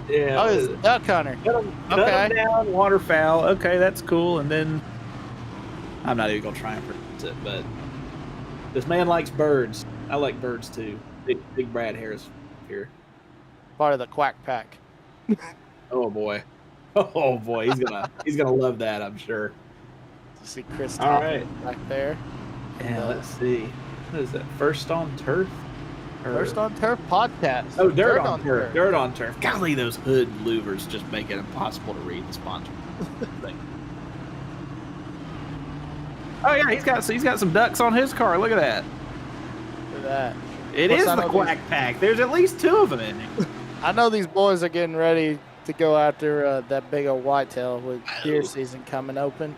Yeah. Oh, it's duck hunter. Cut him down, waterfowl. Okay, that's cool. And then I'm not even gonna try and pronounce it, but this man likes birds. I like birds too. Big Brad Harris here. Part of the Quack Pack. Oh boy. Oh boy, he's gonna love that, I'm sure. You see Chris All right. back there. Yeah, let's see. What is that? First on Turf? First on Turf podcast. Oh, Dirt on Turf. Dirt on Turf. Golly, those hood louvers just make it impossible to read the sponsor thing. Oh yeah, he's got some ducks on his car. Look at that. Look at that. It is the Quack Pack. There's at least 2 of them in it. I know these boys are getting ready to go after that big old whitetail with deer season coming open.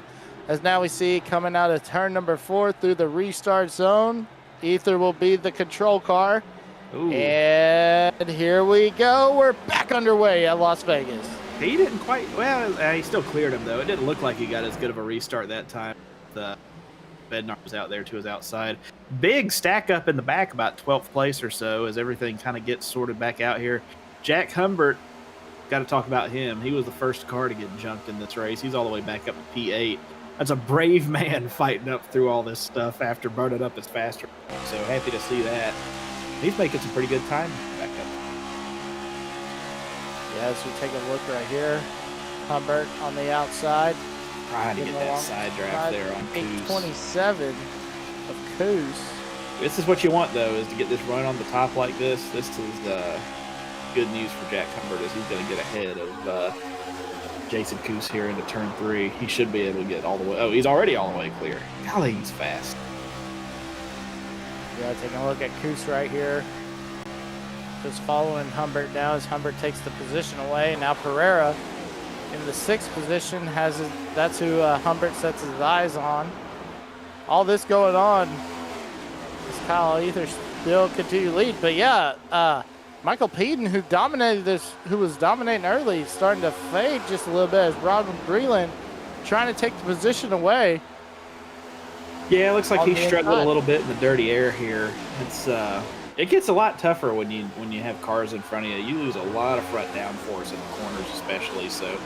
As now we see coming out of turn number 4 through the restart zone, Ether will be the control car. Ooh. And here we go. We're back underway at Las Vegas. He didn't quite, well, he still cleared him though. It didn't look like he got as good of a restart that time. The Bednar was out there to his outside. Big stack up in the back, about 12th place or so, as everything kind of gets sorted back out here. Jack Humbert, got to talk about him. He was the first car to get junked in this race. He's all the way back up to P8. That's a brave man fighting up through all this stuff after burning up his faster. So happy to see that. He's making some pretty good time back up. Yeah, as we take a look right here, Humbert on the outside. Trying to get that side draft there on Coos. 827 of Coos. This is what you want, though, is to get this run on the top like this. This is good news for Jack Humbert, as he's going to get ahead of Jason Coos here into turn 3. He should be able to get all the way. Oh, he's already all the way clear. Golly, he's fast. Yeah, taking a look at Coos right here. Just following Humbert now as Humbert takes the position away. Now Pereira in the 6th position that's who Humbert sets his eyes on. All this going on as Kyle Ether still continue to lead. But yeah, Michael Peden, who was dominating early, starting to fade just a little bit as Robin Breland trying to take the position away. Yeah, it looks like he's struggled a little bit in the dirty air here. It gets a lot tougher when you have cars in front of you. You lose a lot of front downforce in the corners, especially. So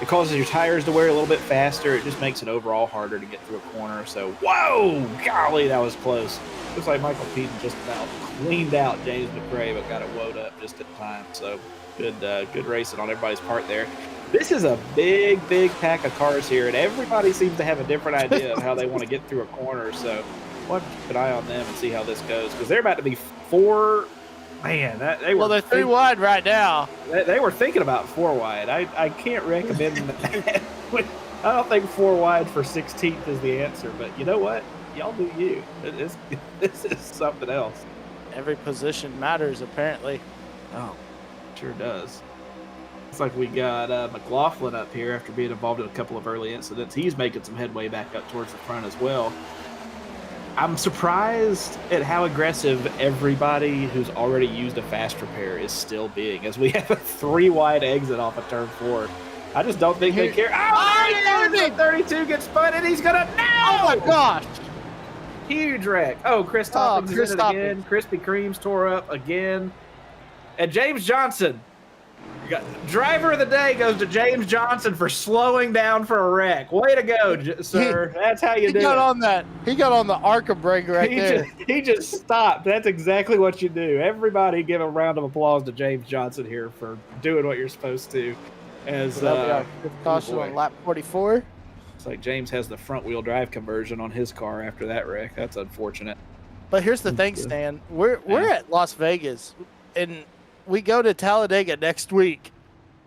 it causes your tires to wear a little bit faster. It just makes it overall harder to get through a corner. So whoa, golly, that was close. Looks like Michael Peden just about cleaned out James McRae, but got it woed up just in time. So good racing on everybody's part there. This is a big pack of cars here, and everybody seems to have a different idea of how they want to get through a corner. So we'll have to keep an eye on them and see how this goes, because they're about to be 4. Man, they're 3 wide right now. They were thinking about 4 wide. I can't recommend that. I don't think 4 wide for 16th is the answer, but you know what? Y'all do you. This is something else. Every position matters, apparently. Oh, sure does. Looks like we got McLaughlin up here after being involved in a couple of early incidents. He's making some headway back up towards the front as well. I'm surprised at how aggressive everybody who's already used a fast repair is still being, as we have a 3 wide exit off of turn 4. I just don't think they care. Oh, 32 gets spun, and he's gonna. No! Oh my gosh! Huge wreck. Oh, Chris Toppings is in it again. Krispy Kreme's tore up again. And James Johnson. Driver of the day goes to James Johnson for slowing down for a wreck. Way to go, sir. That's how you do it. He got on the ARCA brake there. He just stopped. That's exactly what you do. Everybody give a round of applause to James Johnson here for doing what you're supposed to. As So that'll be our fifth caution on lap 44. It's like James has the front wheel drive conversion on his car after that wreck. That's unfortunate. But here's the thing, Stan. We're at Las Vegas, and we go to Talladega next week.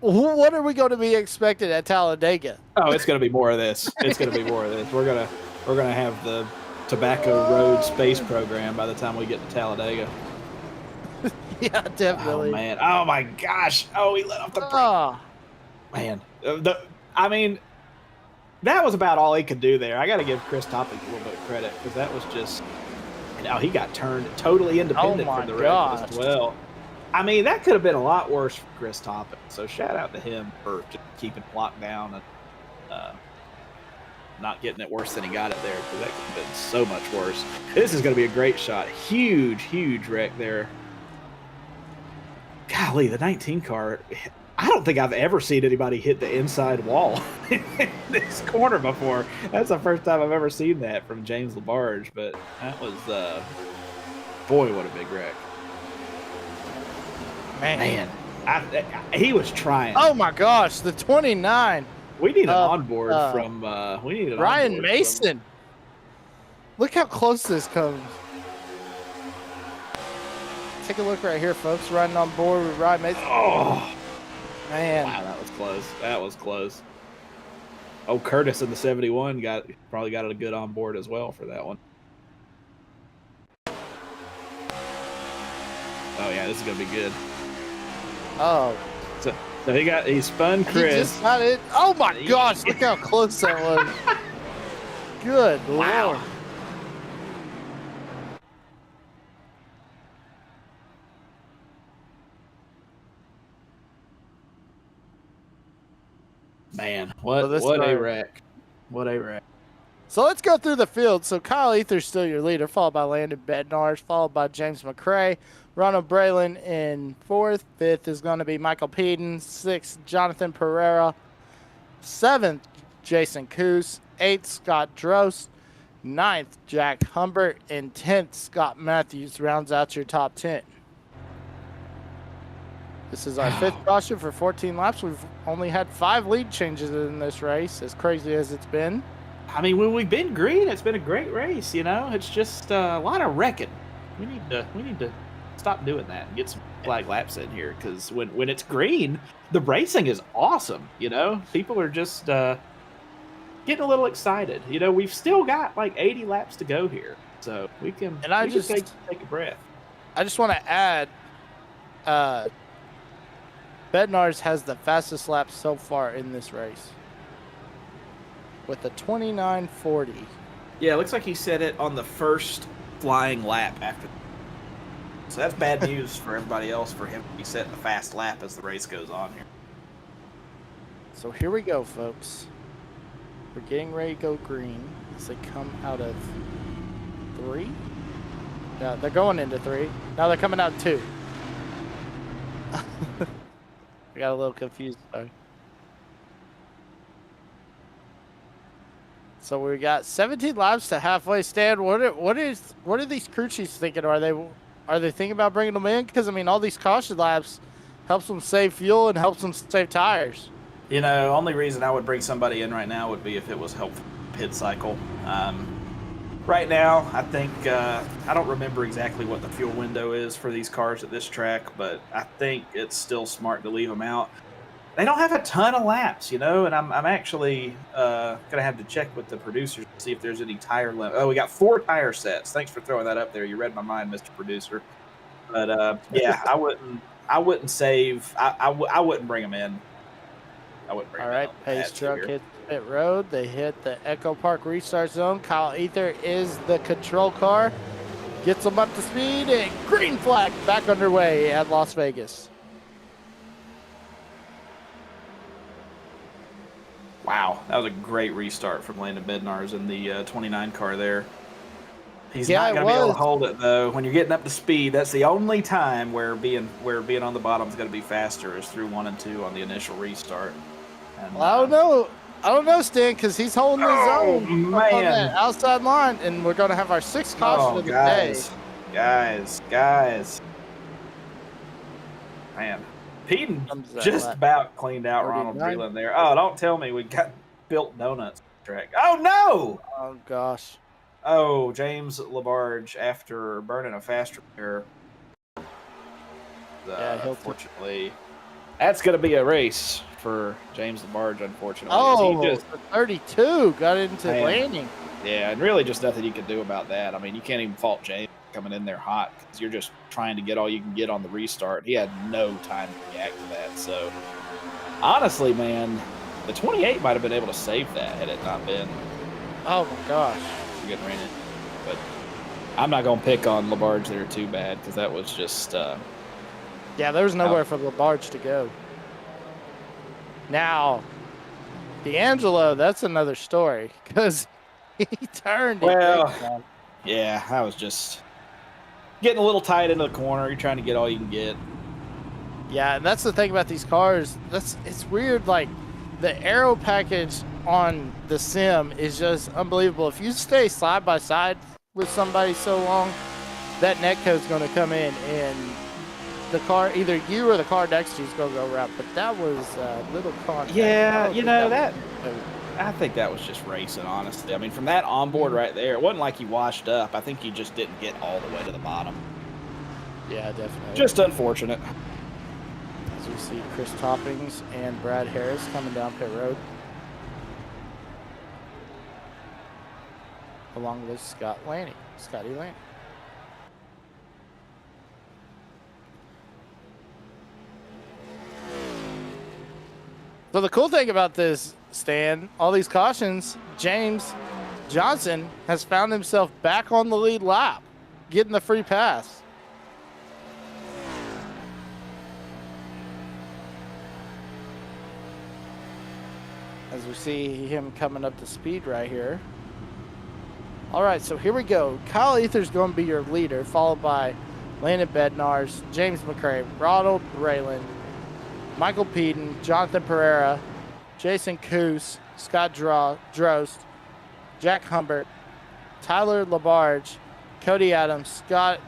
What are we going to be expected at Talladega? Oh, it's going to be more of this. It's going to be more of this. We're gonna have the Tobacco Road space program by the time we get to Talladega. Yeah, definitely. Oh man! Oh my gosh! Oh, he let off the brake. Oh. Man, I mean, that was about all he could do there. I got to give Chris Topping a little bit of credit because that was just. Now he got turned totally independent from the rest as well. I mean, that could have been a lot worse for Chris Topping. So shout out to him for just keeping locked down and not getting it worse than he got it there, because that could have been so much worse. This is going to be a great shot. Huge, huge wreck there. Golly, the 19 car. I don't think I've ever seen anybody hit the inside wall in this corner before. That's the first time I've ever seen that from James LaBarge, but that was, boy, what a big wreck. Man, he was trying. Oh my gosh, the 29. We need an onboard from, Ryan Mason. Look how close this comes. Take a look right here, folks. Riding on board with Ryan Mason. Oh. Man. Wow, that was close. That was close. Oh, Curtis in the 71 probably got a good on board as well for that one. Oh yeah, this is gonna be good. Oh. So he spun Chris. He just got it. Oh my gosh, look how close that was. Good Wow. Lord. Man, what a wreck. What a wreck. So let's go through the field. So Kyle Ether's still your leader, followed by Landon Bednarz, followed by James McRae, Ronald Braylon in fourth. Fifth is going to be Michael Peden. Sixth, Jonathan Pereira. Seventh, Jason Coos. Eighth, Scott Drost. Ninth, Jack Humbert. And 10th, Scott Matthews rounds out your top 10. This is our fifth caution for 14 laps. We've only had 5 lead changes in this race, as crazy as it's been. I mean, when we've been green, it's been a great race. You know, it's just a lot of wrecking. We need to stop doing that and get some flag laps in here, because when it's green, the racing is awesome. You know, people are just getting a little excited. You know, we've still got like 80 laps to go here, so we can. And I just take a breath. I just want to add. Bednarz has the fastest lap so far in this race with a 29:40. Yeah, it looks like he said it on the first flying lap after. So that's bad news for everybody else for him to be setting the fast lap as the race goes on here. So here we go, folks. We're getting ready to go green as they come out of 3. Yeah, they're going into 3. Now they're coming out 2. I got a little confused. Sorry. So we got 17 laps to halfway stand. What are these crew chiefs thinking? Are they thinking about bringing them in? Because I mean, all these caution laps helps them save fuel and helps them save tires. You know, only reason I would bring somebody in right now would be if it was helpful pit cycle. Right now, I think I don't remember exactly what the fuel window is for these cars at this track, but I think it's still smart to leave them out. They don't have a ton of laps, you know, and I'm actually gonna have to check with the producers to see if there's any tire limit. Oh, we got 4 tire sets. Thanks for throwing that up there. You read my mind, Mr. Producer. But yeah, I wouldn't save. I wouldn't bring them in. I wouldn't bring them in. All right, pace truck hits pit road. They hit the Echo Park restart zone. Kyle Ether is the control car. Gets them up to speed, and green flag back underway at Las Vegas. Wow, that was a great restart from Landon Bednarz in the 29 car there. He's not going to be able to hold it, though. When you're getting up to speed, that's the only time where being on the bottom is going to be faster, is through 1 and 2 on the initial restart. And, well, I don't know, Stan, because he's holding his own on that outside line, and we're going to have our 6th caution of the day. Guys. Man, Peden Comes that just lap. about cleaned out Ronald 39. Breland there. Oh, don't tell me we got built donuts track. Oh no! Oh gosh. Oh, James Labarge after burning a fast repair. Yeah, he'll Unfortunately, that's going to be a race for James Labarge. Unfortunately, as he Oh, just the 32 got into Man. landing. yeah, and really just nothing you can do about that. I mean, you can't even fault James coming in there hot because you're just trying to get all you can get on the restart. He had no time to react to that. So honestly, man, the 28 might have been able to save that had it not been Oh my gosh. getting ran in. But I'm not going to pick on Labarge there too bad because that was just Yeah, there was nowhere for Labarge to go. Now, D'Angelo, that's another story because he turned. well, yeah, I was just getting a little tight into the corner. You're trying to get all you can get. Yeah, and that's the thing about these cars. It's weird. Like the aero package on the sim is just unbelievable. If you stay side by side with somebody so long, that net code's going to come in and the car, either you or the car next to you is going to go around. But that was little contact. Yeah, you know that. I think that was just racing, honestly. I mean, from that onboard right there, it wasn't like he washed up. I think he just didn't get all the way to the bottom. Yeah, definitely. Just unfortunate. As we see Chris Toppings and Brad Harris coming down pit road, along with Scotty Lanning. So the cool thing about this, Stan, all these cautions, James Johnson has found himself back on the lead lap, getting the free pass. As we see him coming up to speed right here. All right, so here we go. Kyle Ether's going to be your leader, followed by Landon Bednarz, James McRae, Ronald Rayland, Michael Peden, Jonathan Pereira, Jason Coos, Scott Drost, Jack Humbert, Tyler Labarge, Cody Adams, Scott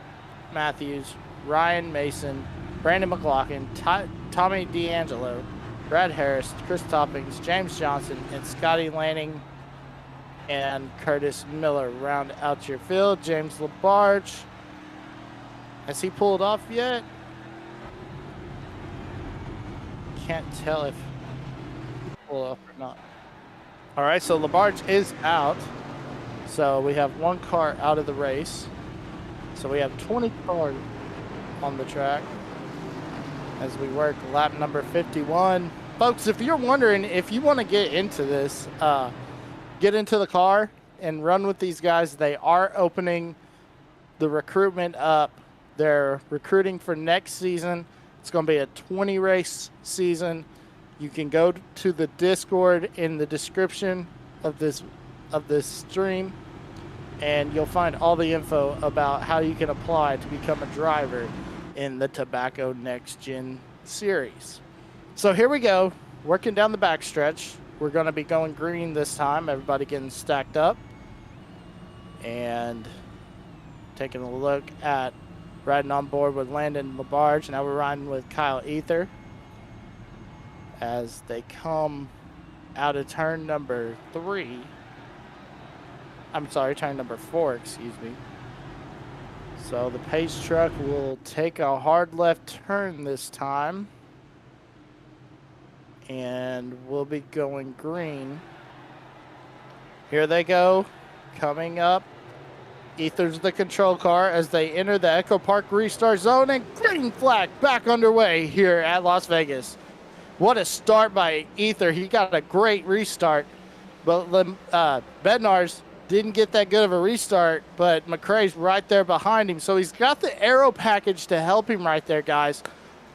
Matthews, Ryan Mason, Brandon McLaughlin, Tommy D'Angelo, Brad Harris, Chris Toppings, James Johnson, and Scotty Lanning and Curtis Miller round out your field. James Labarge, has he pulled off yet? Can't tell if he pulled off or not. All right, so Labarge is out. So we have one car out of the race. So we have 20 cars on the track as we work lap number 51. Folks, if you're wondering if you want to get into this, get into the car and run with these guys. They are opening the recruitment up. They're recruiting for next season. It's going to be a 20 race season. You can go to the Discord in the description of this stream, and you'll find all the info about how you can apply to become a driver in the Tobacco Next Gen Series. So here we go, working down the backstretch. We're going to be going green this time. Everybody getting stacked up and taking a look at riding on board with Landon Labarge. Now we're riding with Kyle Ether as they come out of turn number 3. I'm sorry, turn number 4, excuse me. So the pace truck will take a hard left turn this time. And we'll be going green. Here they go, coming up. Ether's the control car as they enter the Echo Park restart zone, and green flag back underway here at Las Vegas. What a start by Ether. He got a great restart, but Bednarz didn't get that good of a restart, but McRae's right there behind him. So he's got the aero package to help him right there, guys.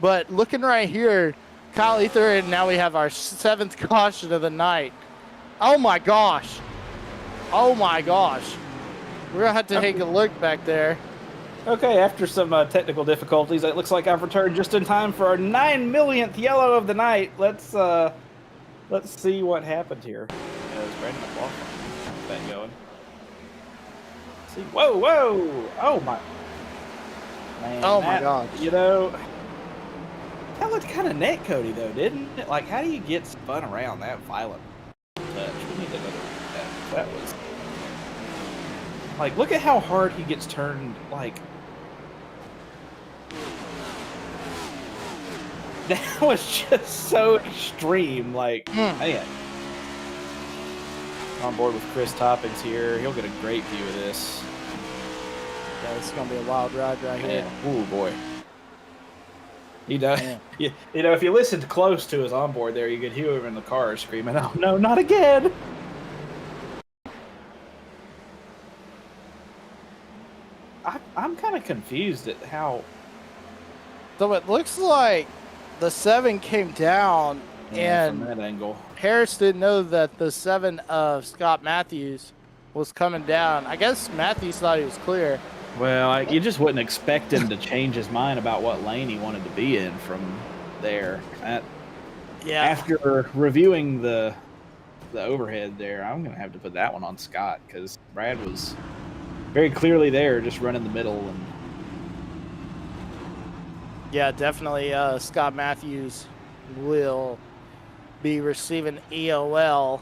But looking right here, Kyle Ether, and now we have our 7th caution of the night. Oh my gosh. Oh my gosh. We're going to have to take a look back there. Okay, after some technical difficulties, it looks like I've returned just in time for our 9 millionth yellow of the night. Let's see what happened here. As Brandon McLaughlin got that going. Let's see, whoa! Oh my! Man, oh my gosh! You know, That looked kind of net Cody though, didn't it? Like, how do you get spun around that violent touch? We need another that was like, look at how hard he gets turned. Like, that was just so extreme. Like, man. On board with Chris Toppins here. He'll get a great view of this. Yeah, this is gonna be a wild ride right here. Oh boy. You know, you know, if you listened close to his onboard there, you could hear him in the car screaming, "Oh no, not again!" I'm kind of confused at how. So it looks like the 7 came down, and from that angle, Harris didn't know that the 7 of Scott Matthews was coming down. I guess Matthews thought he was clear. well, you just wouldn't expect him to change his mind about what lane he wanted to be in from there. Yeah. After reviewing the overhead there, I'm gonna have to put that one on Scott because Brad was very clearly there, just running the middle. And Yeah, definitely. Scott Matthews will be receiving EOL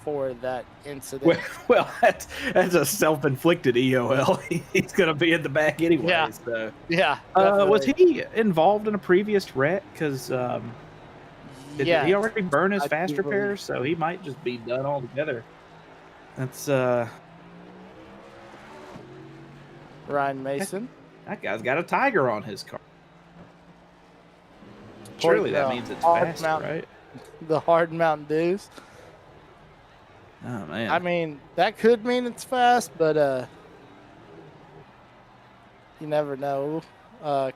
for that incident. well, that's a self-inflicted EOL. He's gonna be in the back anyway. Yeah. So. Yeah. Was he involved in a previous wreck? Because did he already burn his fast repairs? So he might just be done altogether. That's Ryan Mason. That guy's got a Tiger on his car. Surely that means it's fast, right? The hard Mountain Dews. Oh man. I mean, that could mean it's fast, but you never know.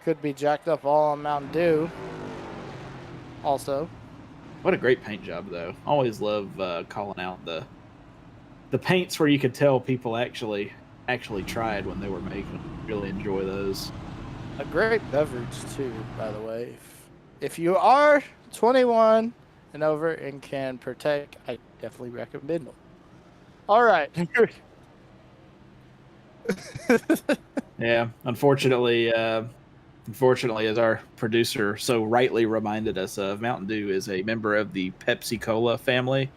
Could be jacked up all on Mountain Dew. Also. What a great paint job, though. Always love calling out the paints where you could tell people actually tried when they were making them. Really enjoy those. A great beverage too, by the way. If you are 21 and over and can partake, I definitely recommend them. All right. Yeah, unfortunately, as our producer so rightly reminded us of, Mountain Dew is a member of the Pepsi-Cola family.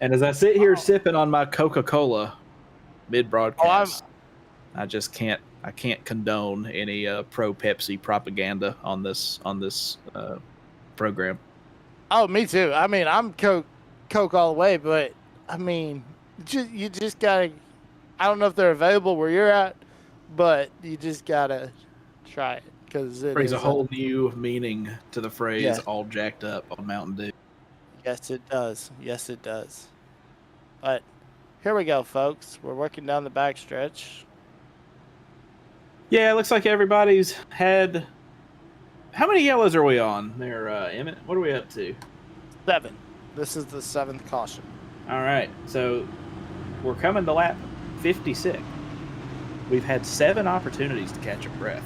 And as I sit here sipping on my Coca-Cola mid-broadcast, I just can't condone any pro-Pepsi propaganda on this program. Oh, me too. I mean, I'm Coke all the way, but I mean, you just gotta. I don't know if they're available where you're at, but you just gotta try it because it brings is a whole new meaning to the phrase "all jacked up on Mountain Dew." Yes, it does. Yes, it does. But here we go, folks. We're working down the backstretch. Yeah, it looks like everybody's had. How many yellows are we on there, Emmett? What are we up to? 7. This is the 7th caution. All right, so we're coming to lap 56. We've had 7 opportunities to catch a breath.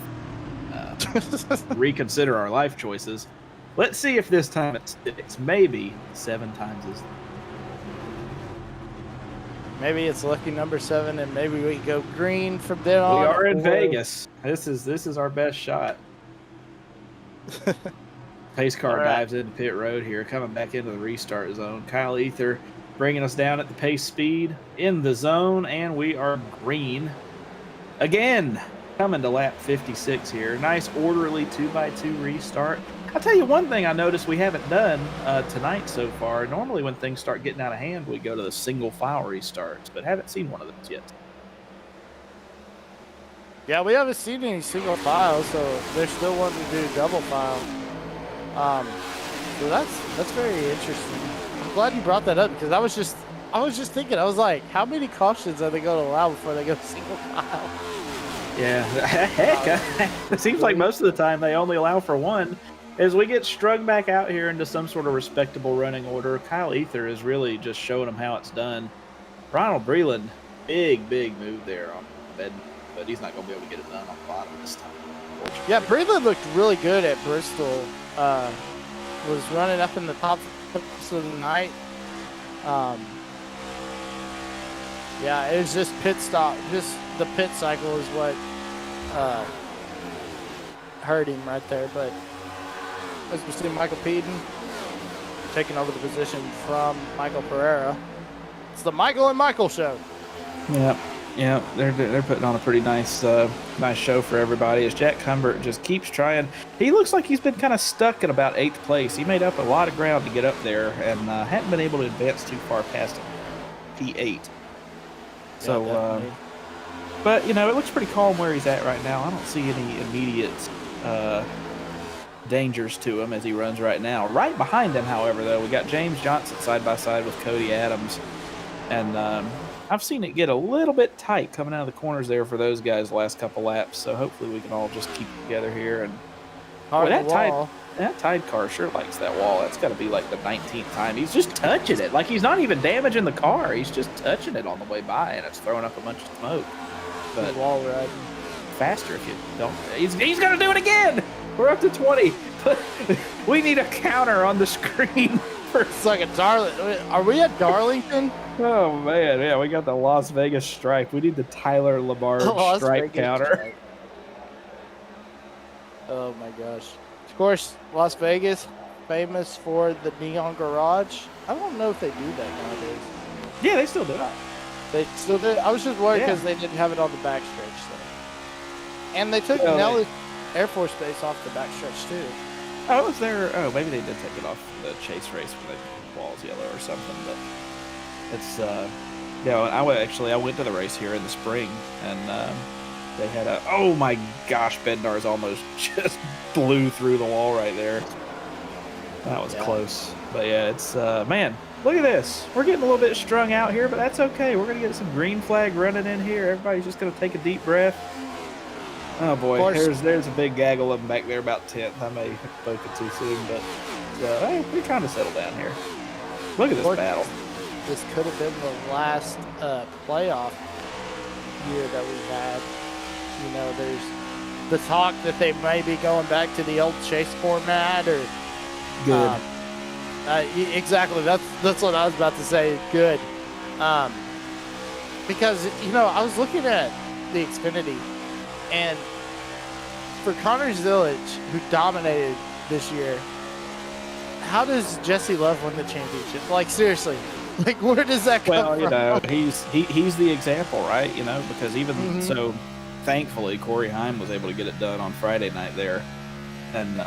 Reconsider our life choices. Let's see if this time it sticks. Maybe 7 times is. Maybe it's lucky number 7, and maybe we go green from then on. We are in Vegas. This is our best shot. Pace car dives into pit road here, coming back into the restart zone. Kyle Ether bringing us down at the pace speed in the zone, and we are green again. Coming to lap 56 here. Nice orderly 2x2 restart. I'll tell you one thing I noticed we haven't done tonight so far. Normally when things start getting out of hand, we go to the single file restarts, but haven't seen one of those yet. Yeah, we haven't seen any single file, so they're still wanting to do double file. So that's very interesting. I'm glad you brought that up because I was just thinking, I was like, how many cautions are they going to allow before they go single file? Yeah, heck, it seems like most of the time they only allow for 1. As we get strung back out here into some sort of respectable running order, Kyle Ether is really just showing them how it's done. Ronald Breland, big move there on bed, but he's not going to be able to get it done on the bottom this time. Yeah, Breland looked really good at Bristol. Was running up in the top of the night. Yeah, it was just pit stop. Just the pit cycle is what hurt him right there. But as we see Michael Peden taking over the position from Michael Pereira. It's the Michael and Michael show. Yeah, they're putting on a pretty nice nice show for everybody as Jack Humbert just keeps trying. He looks like he's been kind of stuck in about 8th place. He made up a lot of ground to get up there and hadn't been able to advance too far past P8. So, but you know, it looks pretty calm where he's at right now. I don't see any immediate dangers to him as he runs right now. Right behind him, however, though, we got James Johnson side by side with Cody Adams, and I've seen it get a little bit tight coming out of the corners there for those guys the last couple laps. So hopefully we can all just keep it together here. And boy, that Tide car sure likes that wall. That's got to be like the 19th time he's just touching it. Like he's not even damaging the car. He's just touching it on the way by, and it's throwing up a bunch of smoke. But wall riding faster if you don't. He's gonna do it again. We're up to 20. We need a counter on the screen. It's like a Darlington. Are we at Darlington? Oh man, yeah, we got the Las Vegas stripe. We need the Tyler Labarge stripe counter. Oh my gosh. Of course, Las Vegas, famous for the Neon Garage. I don't know if they do that nowadays. Yeah, they still do it. They still do. I was just worried because they didn't have it on the backstretch. So. And they took Nellis Air Force Base off the backstretch too. Oh, was there? Oh, maybe they did take it off the chase race when the wall's yellow or something. But it's I went to the race here in the spring, and they had a. Oh my gosh, Bednar's almost just blew through the wall right there. That was close. But yeah, it's man. Look at this. We're getting a little bit strung out here, but that's okay. We're gonna get some green flag running in here. Everybody's just gonna take a deep breath. Oh boy, there's a big gaggle of them back there about 10th. I may have spoken too soon, but hey, we're trying to settle down here. Look at this battle. This could have been the last playoff year that we had. You know, there's the talk that they may be going back to the old chase format or good. Exactly. That's what I was about to say. Good. Because you know, I was looking at the Xfinity. And for Connor Zillage, who dominated this year, how does Jesse Love win the championship? Like seriously, like where does that come from? Well, you know, he's the example, right? You know, because even so, thankfully Corey Heim was able to get it done on Friday night there, and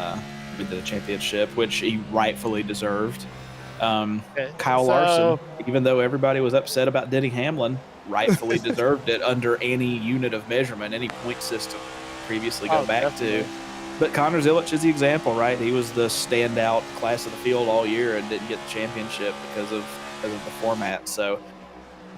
with the championship, which he rightfully deserved. Kyle Larson, even though everybody was upset about Denny Hamlin, rightfully deserved it under any unit of measurement, any point system previously go back to. But Connor Zillage is the example, right? He was the standout class of the field all year and didn't get the championship because of the format. So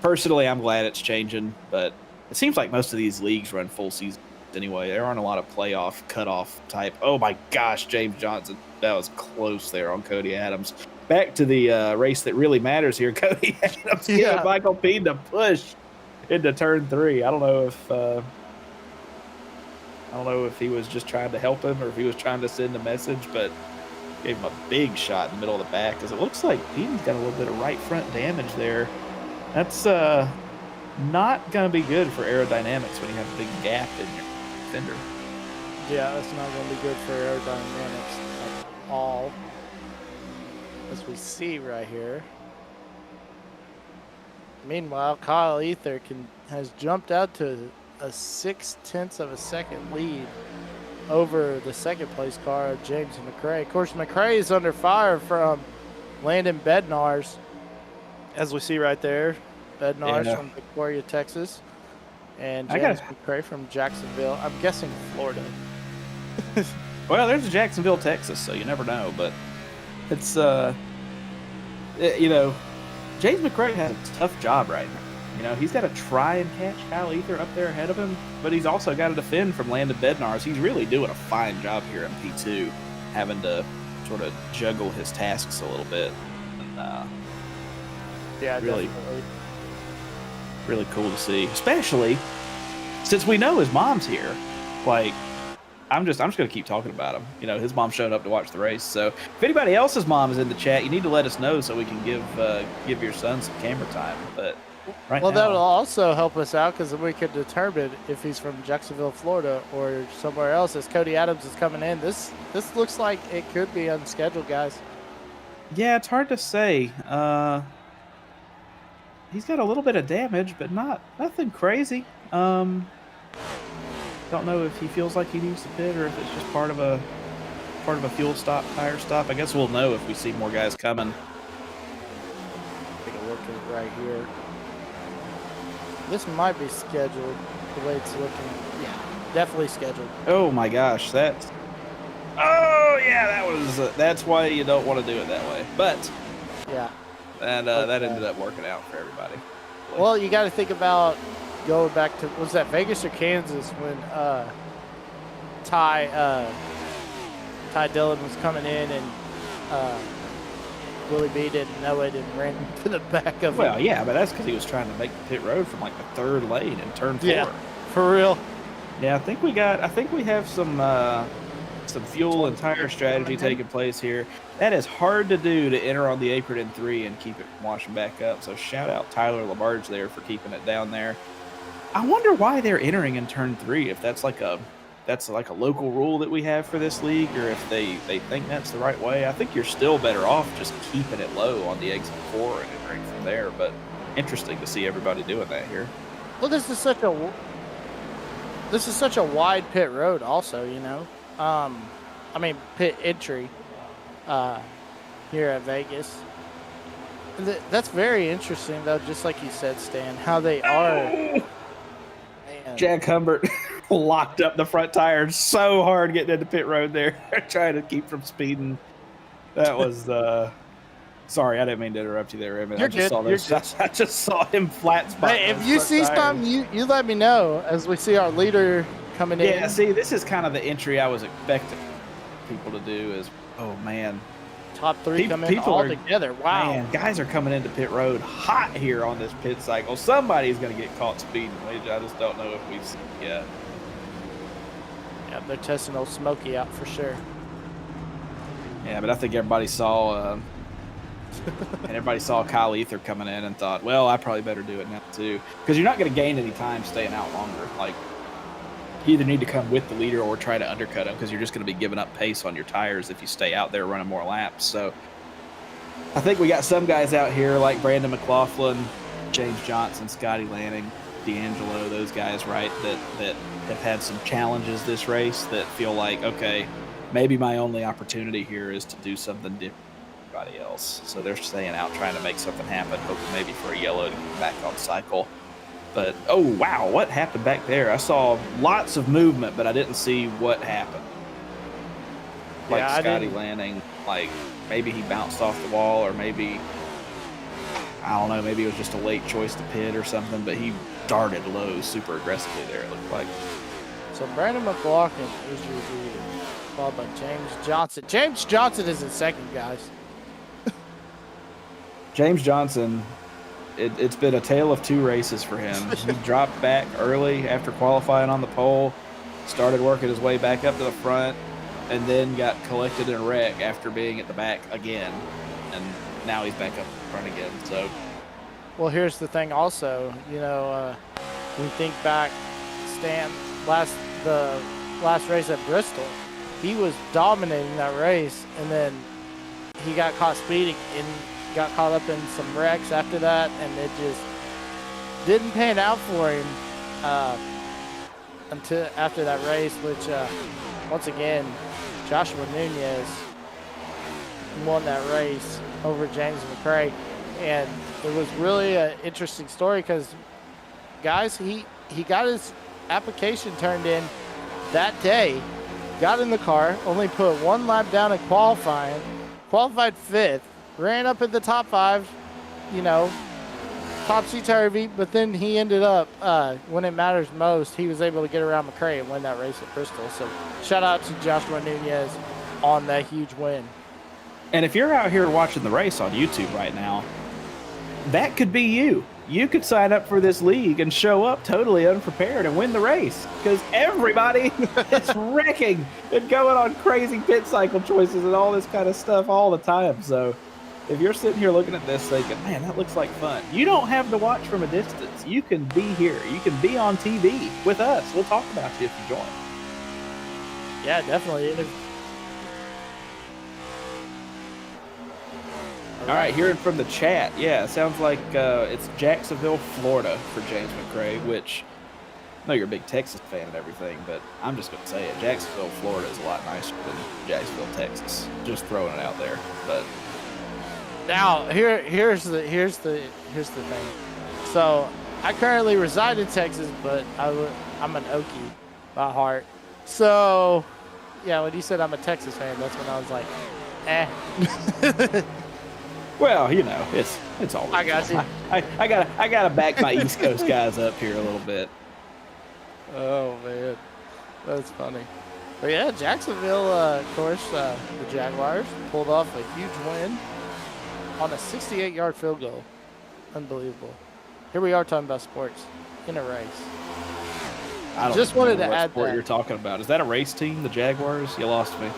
personally, I'm glad it's changing, but it seems like most of these leagues run full season anyway. There aren't a lot of playoff cutoff type. Oh my gosh, James Johnson, that was close there on Cody Adams. Back to the race that really matters here. Cody Adams giving Michael Peden to push into turn 3. I don't know if he was just trying to help him or if he was trying to send a message, but gave him a big shot in the middle of the back because it looks like Peden's got a little bit of right front damage there. That's not going to be good for aerodynamics when you have a big gap in your fender. Yeah, that's not going to be good for aerodynamics at all. As we see right here. Meanwhile, Kyle Ether has jumped out to a 0.6 of a second lead over the second place car of James McRae. Of course, McRae is under fire from Landon Bednarz, as we see right there. Bednarz from Victoria, Texas, and James McRae from Jacksonville. I'm guessing Florida. Well, there's Jacksonville, Texas, so you never know, but it's you know, James McRae has a tough job right now. You know, he's got to try and catch Kyle Ether up there ahead of him, but he's also got to defend from Landon Bednarz. He's really doing a fine job here in P2, having to sort of juggle his tasks a little bit. And, really, really cool to see, especially since we know his mom's here. Like, I'm just going to keep talking about him. You know, his mom showed up to watch the race. So if anybody else's mom is in the chat, you need to let us know so we can give your son some camera time. But right Well, now. that'll also help us out because we could determine if he's from Jacksonville, Florida, or somewhere else. As Cody Adams is coming in, this looks like it could be unscheduled, guys. Yeah, it's hard to say. He's got a little bit of damage, but nothing crazy. Don't know if he feels like he needs to pit or if it's just part of a fuel stop, tire stop. I guess we'll know if we see more guys coming. Take a look at it right here. This might be scheduled the way it's looking. Yeah, definitely scheduled. Oh my gosh, that's. Oh yeah, that was. That's why you don't want to do it that way. But Yeah. and that ended up working out for everybody. Well, you got to think about going back to, was that Vegas or Kansas when Ty Dillon was coming in and Willie B didn't know it and ran to the back of Well, him. yeah, but that's because he was trying to make the pit road from like the third lane in turn 4. Yeah, for real. Yeah, I think we have some fuel and tire strategy taking place here. That is hard to do, to enter on the apron in 3 and keep it from washing back up. So shout out Tyler LaBarge there for keeping it down there. I wonder why they're entering in turn 3. If that's like a local rule that we have for this league, or if they think that's the right way. I think you're still better off just keeping it low on the exit 4 and entering from there. But interesting to see everybody doing that here. Well, this is such a wide pit road also, you know. I mean, pit entry here at Vegas. That's very interesting, though, just like you said, Stan, how they are. Man. Jack Humbert locked up the front tires so hard getting into pit road there, trying to keep from speeding. That was sorry, I didn't mean to interrupt you there, Raymond. You're good. I just saw him flat spot. Hey, if you see something, you let me know as we see our leader coming in. Yeah, see, this is kind of the entry I was expecting people to do. Is, oh man, top 3 come in all together. Wow. Man, guys are coming into pit road hot here on this pit cycle. Somebody's going to get caught speeding. I just don't know if we've seen it yet. Yeah, they're testing old Smokey out for sure. Yeah, but I think everybody saw Kyle Ether coming in and thought, well, I probably better do it now too, because you're not going to gain any time staying out longer. Like, you either need to come with the leader or try to undercut him, because you're just going to be giving up pace on your tires if you stay out there running more laps. So I think we got some guys out here like Brandon McLaughlin, James Johnson, Scotty Lanning, D'Angelo, those guys, right, that have had some challenges this race that feel like, okay, maybe my only opportunity here is to do something different than everybody else. So they're staying out trying to make something happen, hoping maybe for a yellow to get back on cycle. But, oh, wow, what happened back there? I saw lots of movement, but I didn't see what happened. Like, Yeah, Scotty Lanning, like, maybe he bounced off the wall, or maybe, I don't know, maybe it was just a late choice to pit or something, but he darted low super aggressively there, it looked like. So Brandon McLaughlin is your leader, followed by James Johnson. James Johnson is in second, guys. James Johnson, it's been a tale of 2 races for him. He dropped back early after qualifying on the pole, started working his way back up to the front, and then got collected in a wreck after being at the back again. And now he's back up front again. So, well, here's the thing also, you know, we think back, Stan, the last race at Bristol, he was dominating that race, and then he got caught speeding and got caught up in some wrecks after that, and it just didn't pan out for him until after that race, which once again, Joshua Nunez won that race over James McRae. And it was really an interesting story because, guys, he got his application turned in that day, got in the car, only put 1 lap down in qualifying, qualified 5th, ran up in the top 5, you know, topsy-turvy, but then he ended up, when it matters most, he was able to get around McRae and win that race at Bristol. So shout out to Joshua Nunez on that huge win. And if you're out here watching the race on YouTube right now, that could be you. You could sign up for this league and show up totally unprepared and win the race, because everybody is wrecking and going on crazy pit cycle choices and all this kind of stuff all the time. So if you're sitting here looking at this thinking, man, that looks like fun, you don't have to watch from a distance. You can be here. You can be on TV with us. We'll talk about you if you join. Yeah, definitely. All right, hearing from the chat, yeah, it sounds like it's Jacksonville, Florida for James McRae, which I know you're a big Texas fan and everything, but I'm just going to say it. Jacksonville, Florida is a lot nicer than Jacksonville, Texas. Just throwing it out there. But now here's the thing. So I currently reside in Texas, but I'm an Okie by heart. So yeah, when you said I'm a Texas fan, that's when I was like, eh. Well, you know, it's always. I got you. I gotta back my East Coast guys up here a little bit. Oh man, that's funny. But yeah, Jacksonville, of course, the Jaguars pulled off a huge win on a 68-yard field goal. Unbelievable. Here we are talking about sports in a race. I don't just wanted to what add sport that. you're talking about. Is that a race team, the Jaguars? You lost me.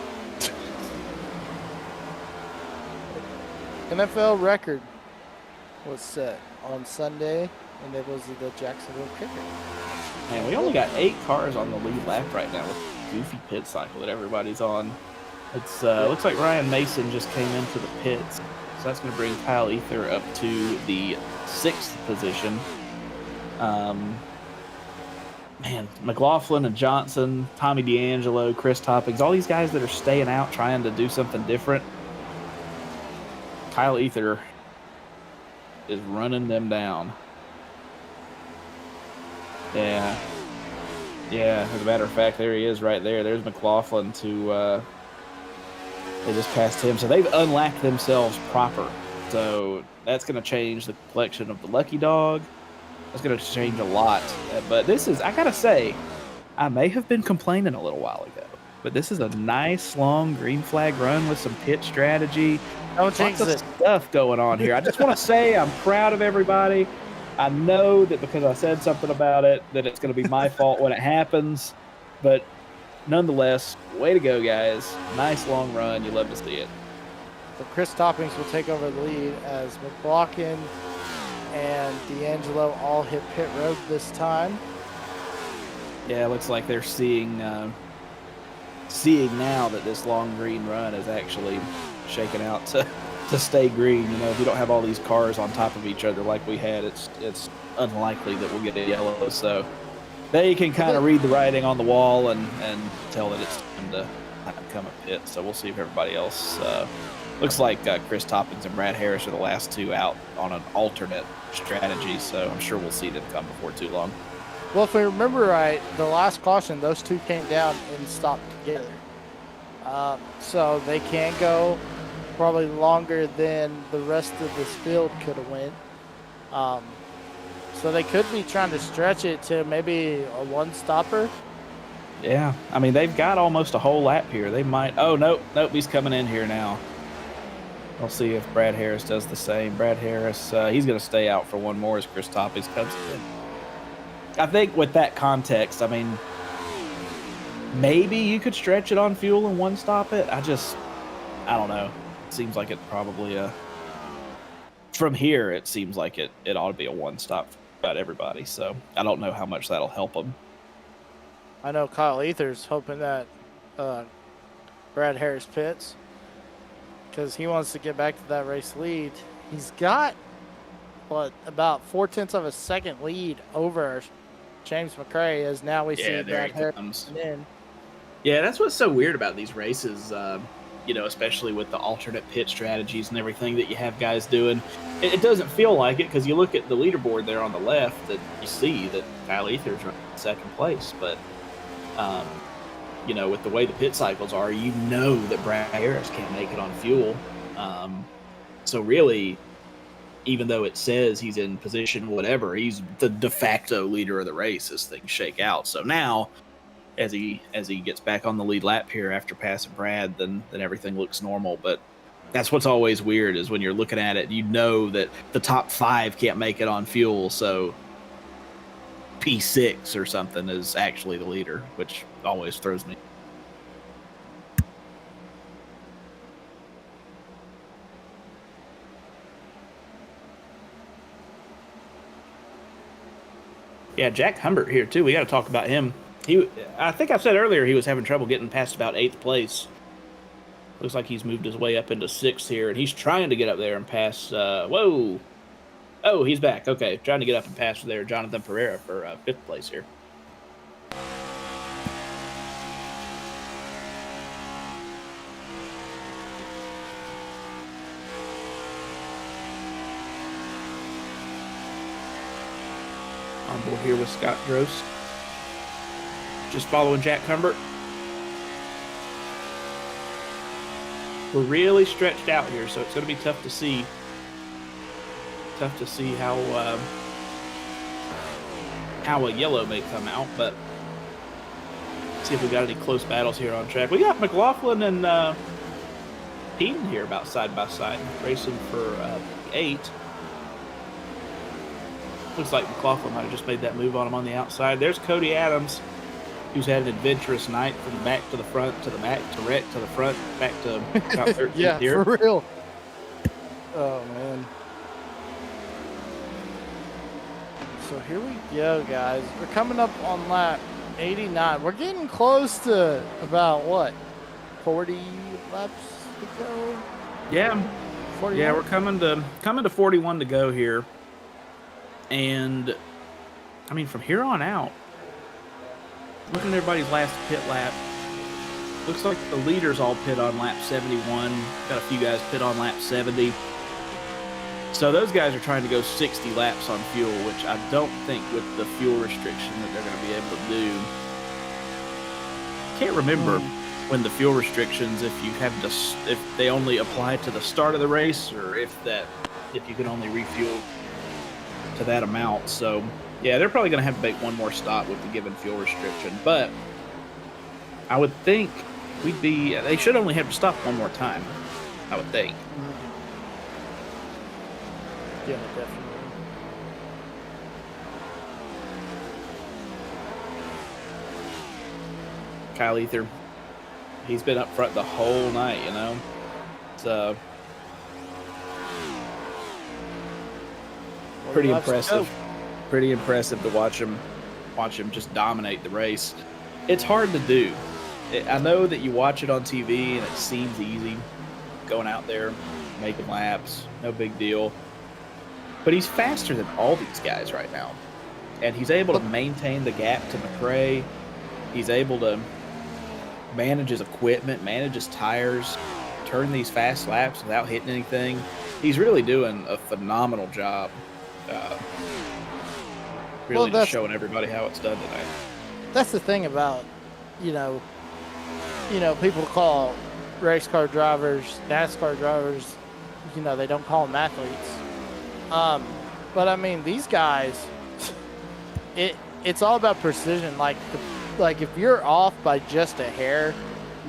NFL record was set on Sunday, and it was the Jacksonville Kicker. Man, we only got 8 cars on the lead lap right now with the goofy pit cycle that everybody's on. It's looks like Ryan Mason just came into the pits, so that's going to bring Kyle Ether up to the 6th position. Man, McLaughlin and Johnson, Tommy D'Angelo, Chris Toppings, all these guys that are staying out trying to do something different. Kyle Ether is running them down. Yeah. Yeah, as a matter of fact, there he is right there. There's McLaughlin to, they just passed him. So they've unlacked themselves proper. So that's going to change the complexion of the Lucky Dog. That's going to change a lot. But this is, I got to say, I may have been complaining a little while ago, but this is a nice long green flag run with some pit strategy. Don't jinx it. Stuff going on here. I just want to say I'm proud of everybody. I know that because I said something about it, that it's going to be my fault when it happens. But nonetheless, way to go, guys. Nice long run. You love to see it. So Chris Toppings will take over the lead as McLaughlin and D'Angelo all hit pit road this time. Yeah, it looks like they're seeing now that this long green run is actually shaken out to stay green. You know, if you don't have all these cars on top of each other like we had, it's unlikely that we'll get a yellow. So they can kind of read the writing on the wall and tell that it's time to come a pit. So we'll see if everybody else looks like Chris Toppings and Brad Harris are the last two out on an alternate strategy. So I'm sure we'll see them come before too long. Well, if we remember right, the last caution, those two came down and stopped together. So they can go probably longer than the rest of this field could have went. So they could be trying to stretch it to maybe a one-stopper. Yeah, I mean, they've got almost a whole lap here. They might... Oh, nope, he's coming in here now. We'll see if Brad Harris does the same. Brad Harris, he's going to stay out for one more as Chris Toppings comes in. I think with that context, I mean, maybe you could stretch it on fuel and one-stop it. I don't know. It seems like it probably from here it seems like it ought to be a one-stop for about everybody. So I don't know how much that'll help them. I know Kyle Ether's hoping that Brad Harris pits because he wants to get back to that race lead. He's got about 0.4 of a second lead over James McRae, as now we see Brad Harris come in. Yeah, that's what's so weird about these races, you know, especially with the alternate pit strategies and everything that you have guys doing. It doesn't feel like it because you look at the leaderboard there on the left that you see that Kyle Ether's running in second place. But, you know, with the way the pit cycles are, you know that Brad Harris can't make it on fuel. So really, even though it says he's in position whatever, he's the de facto leader of the race as things shake out. So now, as he gets back on the lead lap here after passing Brad, then everything looks normal. But that's what's always weird is when you're looking at it, you know that the top 5 can't make it on fuel, so P6 or something is actually the leader, which always throws me. Yeah, Jack Humbert here too. We got to talk about him. I think I said earlier he was having trouble getting past about 8th place. Looks like he's moved his way up into 6th here, and he's trying to get up there and pass. Whoa! Oh, he's back. Okay, trying to get up and pass there, Jonathan Pereira for 5th place here. On board here with Scott Gross. Just following Jack Humbert. We're really stretched out here, so it's going to be tough to see. Tough to see how a yellow may come out, but see if we got any close battles here on track. We got McLaughlin and Peden here about side by side, racing for 8. Looks like McLaughlin might have just made that move on him on the outside. There's Cody Adams, who's had an adventurous night from the back to the front, to the back, to Rhett, to the front, back to about 13th yeah, here. for real. Oh, man. So here we go, guys. We're coming up on lap 89. We're getting close to about, what, 40 laps to go? Yeah. 41? Yeah, we're coming to 41 to go here. And, I mean, from here on out, looking at everybody's last pit lap, looks like the leaders all pit on lap 71. Got a few guys pit on lap 70. So those guys are trying to go 60 laps on fuel, which I don't think with the fuel restriction that they're going to be able to do. Can't remember when the fuel restrictions, if they only apply to the start of the race, or if you can only refuel to that amount. So yeah, they're probably going to have to make one more stop with the given fuel restriction, but I would think they should only have to stop one more time, I would think. Yeah, definitely. Kyle Ether, he's been up front the whole night, you know. So pretty impressive. Pretty impressive to watch him just dominate the race. It's hard to do. I know that you watch it on TV and it seems easy, going out there, making laps, no big deal. But he's faster than all these guys right now. And he's able to maintain the gap to McRae. He's able to manage his equipment, manage his tires, turn these fast laps without hitting anything. He's really doing a phenomenal job. Really just showing everybody how it's done tonight. That's the thing about, people call race car drivers, NASCAR drivers, they don't call them athletes. But I mean, these guys, it's all about precision. Like if you're off by just a hair,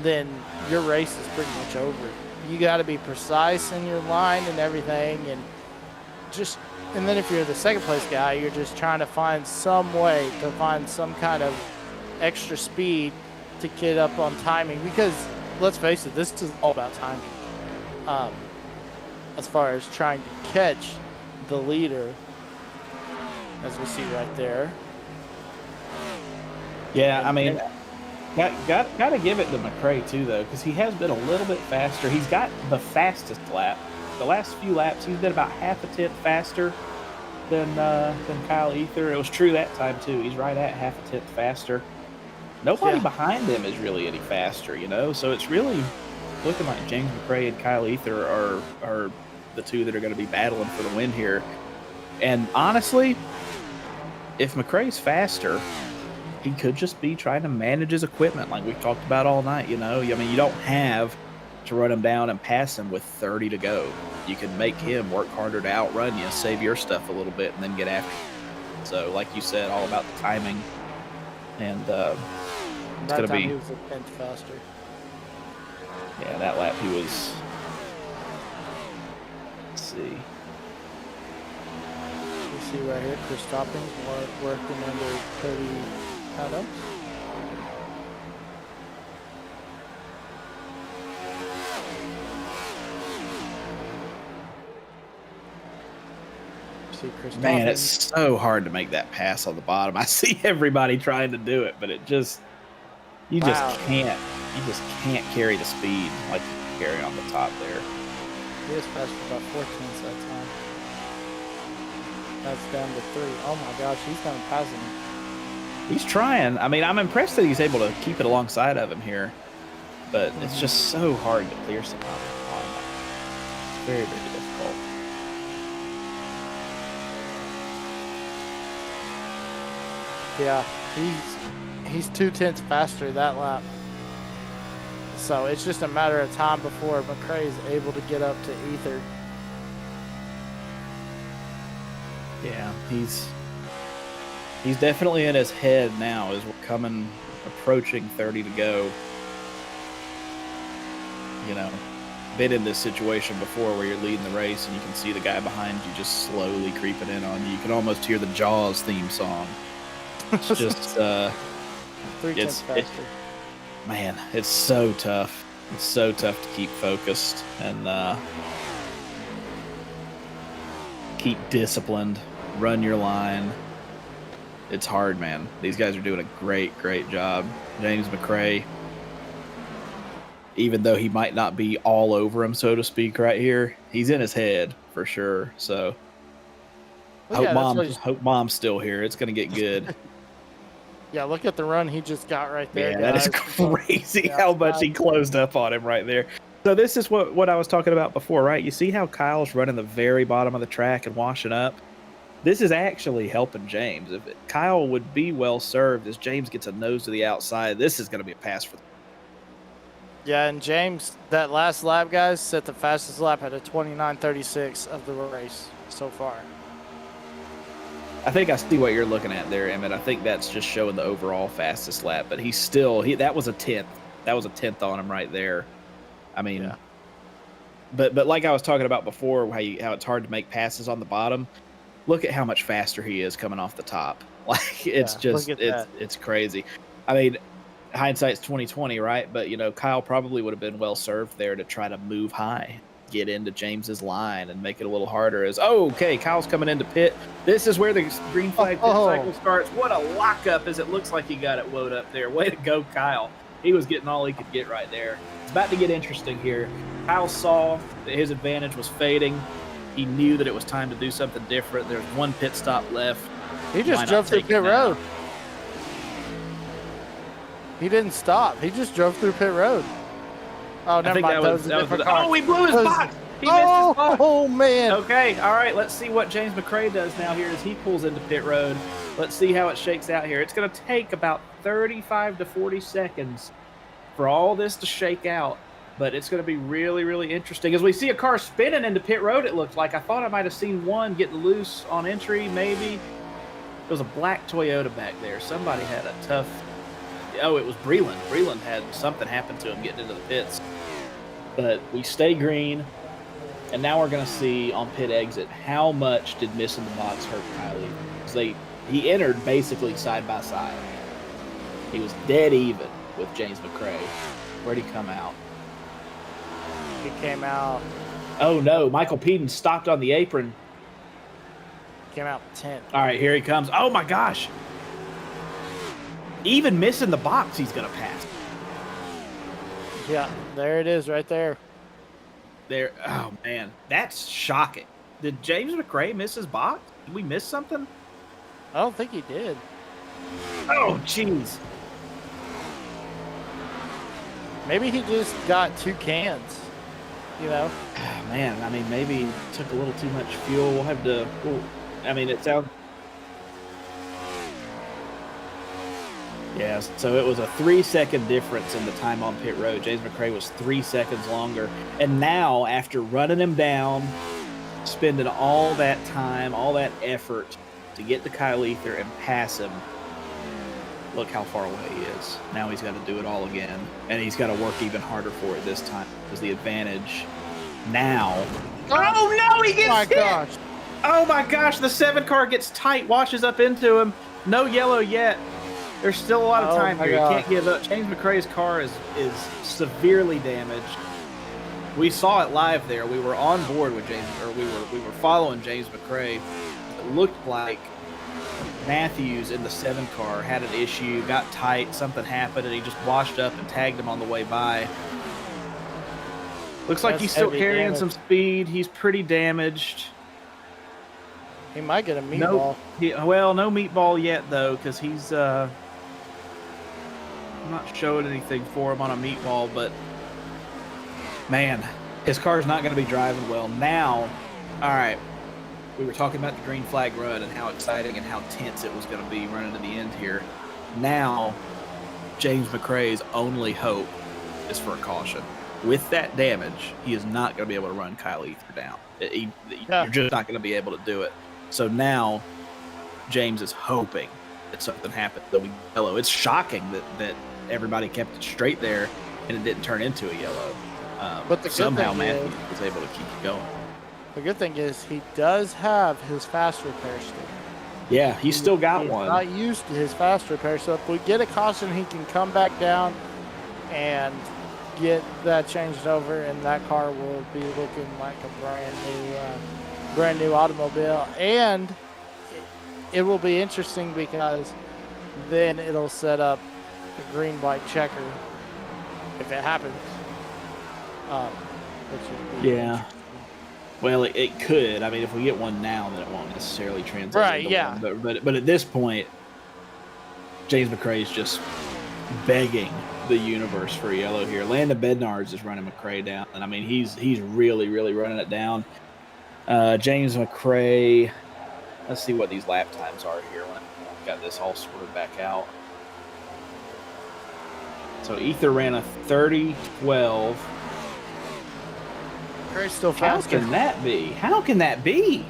then your race is pretty much over. You got to be precise in your line and everything, and then if you're the second place guy, you're just trying to find some way to find some kind of extra speed to get up on timing, because let's face it, this is all about timing. As far as trying to catch the leader, as we see right there. Yeah, I mean, got to give it to McRae too, though, because he has been a little bit faster. He's got the fastest lap. The last few laps, he's been about half a tenth faster than Kyle Ether. It was true that time too. He's right at half a tenth faster. Nobody behind him is really any faster, So it's really looking like James McRae and Kyle Ether are the two that are going to be battling for the win here. And honestly, if McRae's faster, he could just be trying to manage his equipment like we talked about all night, I mean, you don't have to run him down and pass him with 30 to go. You can make him work harder to outrun you, save your stuff a little bit, and then get after you. So, like you said, all about the timing. And it's going to be... He was a tenth faster. Yeah, that lap he was... Let's see. You see right here, Chris Toppings working under Cody Adams. See see Chris. Man, it's so hard to make that pass on the bottom. I see everybody trying to do it, but it just you just can't carry the speed like you carry on the top there. He is fast for about 14 that time. That's down to 3. Oh my gosh, he's going to pass him. He's trying. I mean, I'm impressed that he's able to keep it alongside of him here, but it's just so hard to clear somebody on that. Very, very difficult. Yeah, he's 2/10 faster that lap. So it's just a matter of time before McRae is able to get up to Ether. Yeah, he's definitely in his head now as we're approaching 30 to go. You know, been in this situation before where you're leading the race and you can see the guy behind you just slowly creeping in on you. You can almost hear the Jaws theme song. It's just, man, it's so tough. It's so tough to keep focused and keep disciplined, run your line. It's hard, man. These guys are doing a great, great job. James McRae, even though he might not be all over him, so to speak, right here, he's in his head for sure. So hope mom's still here. It's going to get good. Yeah, look at the run he just got right there. Yeah, that is crazy how much he closed up on him right there. So this is what I was talking about before, right? You see how Kyle's running the very bottom of the track and washing up? This is actually helping James. If Kyle would be well served as James gets a nose to the outside, this is going to be a pass for them. Yeah, and James, that last lap, guys, set the fastest lap at a 29:36 of the race so far. I think I see what you're looking at there, Emmett. I think that's just showing the overall fastest lap, but he's still that was a 10th. That was a 10th on him right there. I mean, yeah. But like I was talking about before, how it's hard to make passes on the bottom. Look at how much faster he is coming off the top. Like it's it's crazy. I mean, hindsight's 20/20, right? But you know, Kyle probably would have been well served there to try to move high, get into James's line, and make it a little harder. Okay, Kyle's coming into pit. This is where the green flag pit cycle starts. What a lockup! As it looks like he got it woed up there. Way to go, Kyle. He was getting all he could get right there. It's about to get interesting here. Kyle saw that his advantage was fading. He knew that it was time to do something different. There's one pit stop left. He just drove through pit road. He didn't stop. He just drove through pit road. Oh, never mind. That was a different car. Oh, he blew his box. He missed his box. Oh, man. Okay, all right. Let's see what James McRae does now here as he pulls into pit road. Let's see how it shakes out here. It's going to take about 35 to 40 seconds for all this to shake out. But it's going to be really, really interesting. As we see a car spinning into pit road, it looks like. I thought I might have seen one getting loose on entry, maybe. There was a black Toyota back there. Somebody had a tough... Oh, it was Breland. Breland had something happen to him getting into the pits. But we stay green. And now we're going to see on pit exit how much did missing the box hurt Kylie. Because he entered basically side by side. He was dead even with James McRae. Where'd he come out? He came out. Oh no, Michael Peden stopped on the apron. Came out 10th. All right, here he comes. Oh my gosh. Even missing the box, he's going to pass. Yeah, there it is right there. There. Oh man, that's shocking. Did James McRae miss his box? Did we miss something? I don't think he did. Oh, jeez. Maybe he just got 2 cans. You know, man, I mean, maybe he took a little too much fuel. We'll have to. I mean, it sounds. Yeah, so it was a 3-second difference in the time on pit road. James McRae was 3 seconds longer. And now, after running him down, spending all that time, all that effort to get to Kyle Ether and pass him, look how far away he is. Now he's got to do it all again. And he's got to work even harder for it this time because the advantage now. Oh, no, he gets hit! Gosh. Oh, my gosh, the 7 car gets tight, washes up into him. No yellow yet. There's still a lot of time here. You can't give up. James McRae's car is severely damaged. We saw it live there. We were on board with James, or we were following James McRae. looked like Matthews in the 7 car had an issue, got tight, something happened, and he just washed up and tagged him on the way by. Looks like he's still carrying some speed. He's pretty damaged. He might get a meatball. No meatball yet, though, because he's I'm not showing anything for him on a meatball, but man, his car's not going to be driving well. Now, all right, we were talking about the green flag run and how exciting and how tense it was going to be running to the end here. Now, James McRae's only hope is for a caution. With that damage, he is not going to be able to run Kyle Ether down. You're just not going to be able to do it. So now, James is hoping that something happens. That we yellow. It's shocking that everybody kept it straight there and it didn't turn into a yellow. But the somehow Matthews was able to keep it going. The good thing is he does have his fast repair stick. Yeah, he's still got one. Not used to his fast repair, so if we get a caution, he can come back down and get that changed over, and that car will be looking like a brand new automobile. And it will be interesting because then it'll set up the green-white checker if it happens. Which would be yeah. Well, it could. I mean, if we get one now, then it won't necessarily translate. Right, into yeah. One. But at this point, James McRae is just begging the universe for a yellow here. Landon Bednarz is running McRae down, and I mean, he's really, really running it down. James McRae, let's see what these lap times are here when I've got this all sorted back out. So Ether ran a 30-12. Still fast. How can that be? How can that be?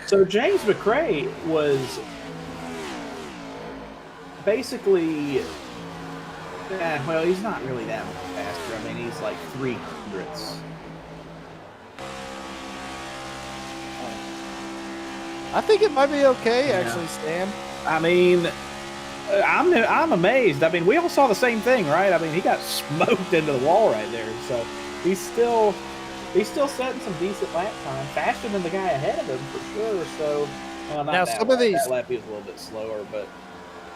So James McRae was basically, well, he's not really that much faster. I mean, he's like 300ths. I think it might be okay, actually, Stan. I mean, I'm amazed. I mean, we all saw the same thing, right? I mean, he got smoked into the wall right there. So he's still setting some decent lap time, faster than the guy ahead of him for sure. So now some of these that lap he was a little bit slower, but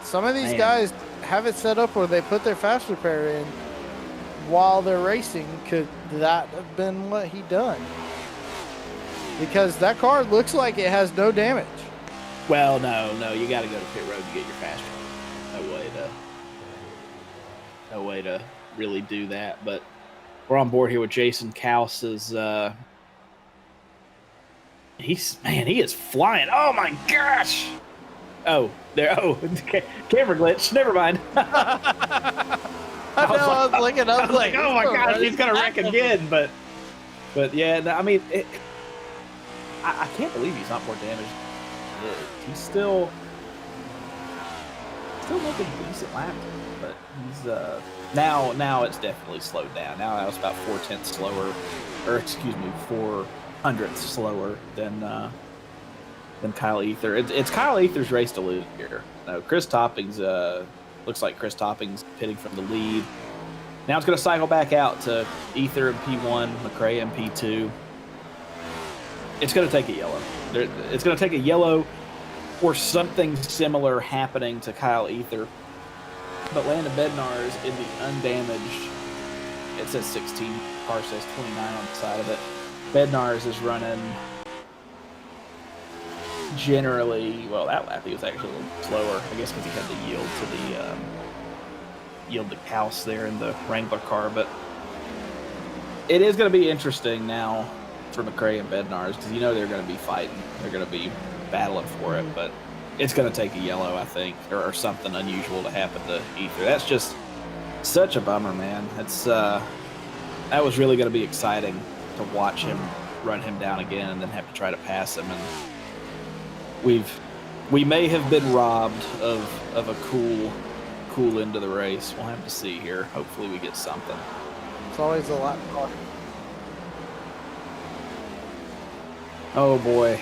some of these guys have it set up where they put their fast repair in while they're racing. Could that have been what he done? Because that car looks like it has no damage. Well, no, you got to go to pit road to get your fast. No way to really do that, but. We're on board here with Jason Kaus's. He is flying. Oh my gosh! Oh, there. Oh, camera glitch. Never mind. I was looking up like, oh my gosh, he's gonna wreck again. But yeah, no, I mean, I can't believe he's not more damaged. He's still making a decent lap, but he's now it's definitely slowed down. Now I was about 4/10 slower, or excuse me, 400ths slower than Kyle Ether. It's Kyle Ether's race to lose here. No, Chris Toppings looks like Chris Toppings pitting from the lead. Now it's going to cycle back out to Ether in P1, McRae in P2. It's going to take a yellow. It's going to take a yellow or something similar happening to Kyle Ether. But Landon Bednarz in the undamaged, it says 16, car says 29 on the side of it. Bednarz is running generally, well, that lap he was actually a little slower, I guess because he had to yield the Kaus there in the Wrangler car. But it is going to be interesting now for McRae and Bednarz because you know they're going to be fighting. They're going to be battling for it, but it's going to take a yellow, I think, or something unusual to happen to Ether. That's just such a bummer, man. It's that was really going to be exciting to watch him run him down again and then have to try to pass him. And we may have been robbed of a cool end of the race. We'll have to see here. Hopefully we get something. It's always a lot more. Oh boy.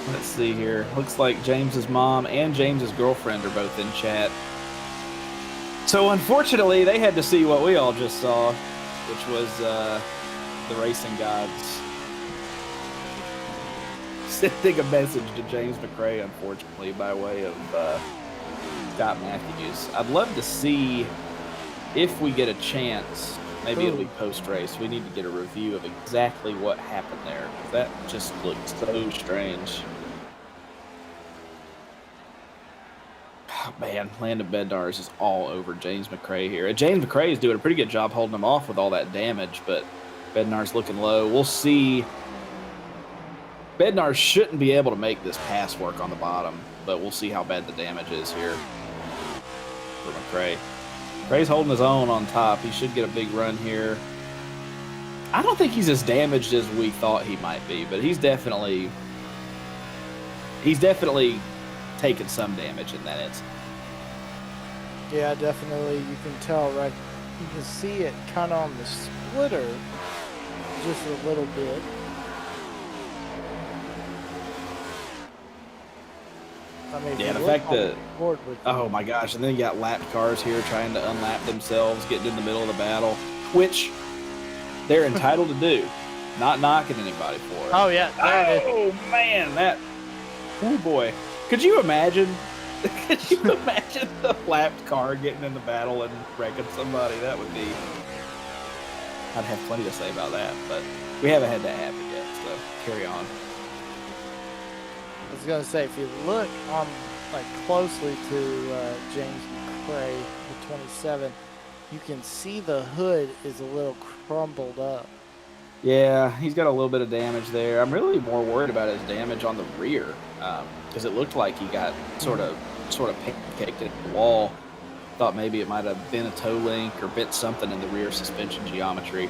Let's see here. Looks like James's mom and James's girlfriend are both in chat. So unfortunately, they had to see what we all just saw, which was the racing gods sending a message to James McRae, unfortunately, by way of Scott Matthews. I'd love to see if we get a chance. Maybe it'll be post-race. We need to get a review of exactly what happened there. That just looked so strange. Oh, man, Landon Bednarz is all over James McRae here. James McRae is doing a pretty good job holding him off with all that damage, but Bednarz looking low. We'll see. Bednarz shouldn't be able to make this pass work on the bottom, but we'll see how bad the damage is here for McRae. McRae's holding his own on top. He should get a big run here. I don't think he's as damaged as we thought he might be, but he's definitely taken some damage in that instance. Yeah, definitely. You can tell, right? You can see it kind of on the splitter just a little bit. I mean, yeah, the fact that, oh my gosh, and then you got lapped cars here trying to unlap themselves, getting in the middle of the battle, which they're entitled to do. Not knocking anybody for it. Oh, yeah. Oh, man, that, oh boy. Could you imagine? Could you imagine the lapped car getting in the battle and wrecking somebody? That would be, I'd have plenty to say about that, but we haven't had that happen yet, so carry on. I was gonna say, if you look on closely to James McRae, the 27, you can see the hood is a little crumbled up. Yeah, he's got a little bit of damage there. I'm really more worried about his damage on the rear because it looked like he got sort of pancaked at the wall. Thought maybe it might have been a toe link or bit something in the rear suspension geometry,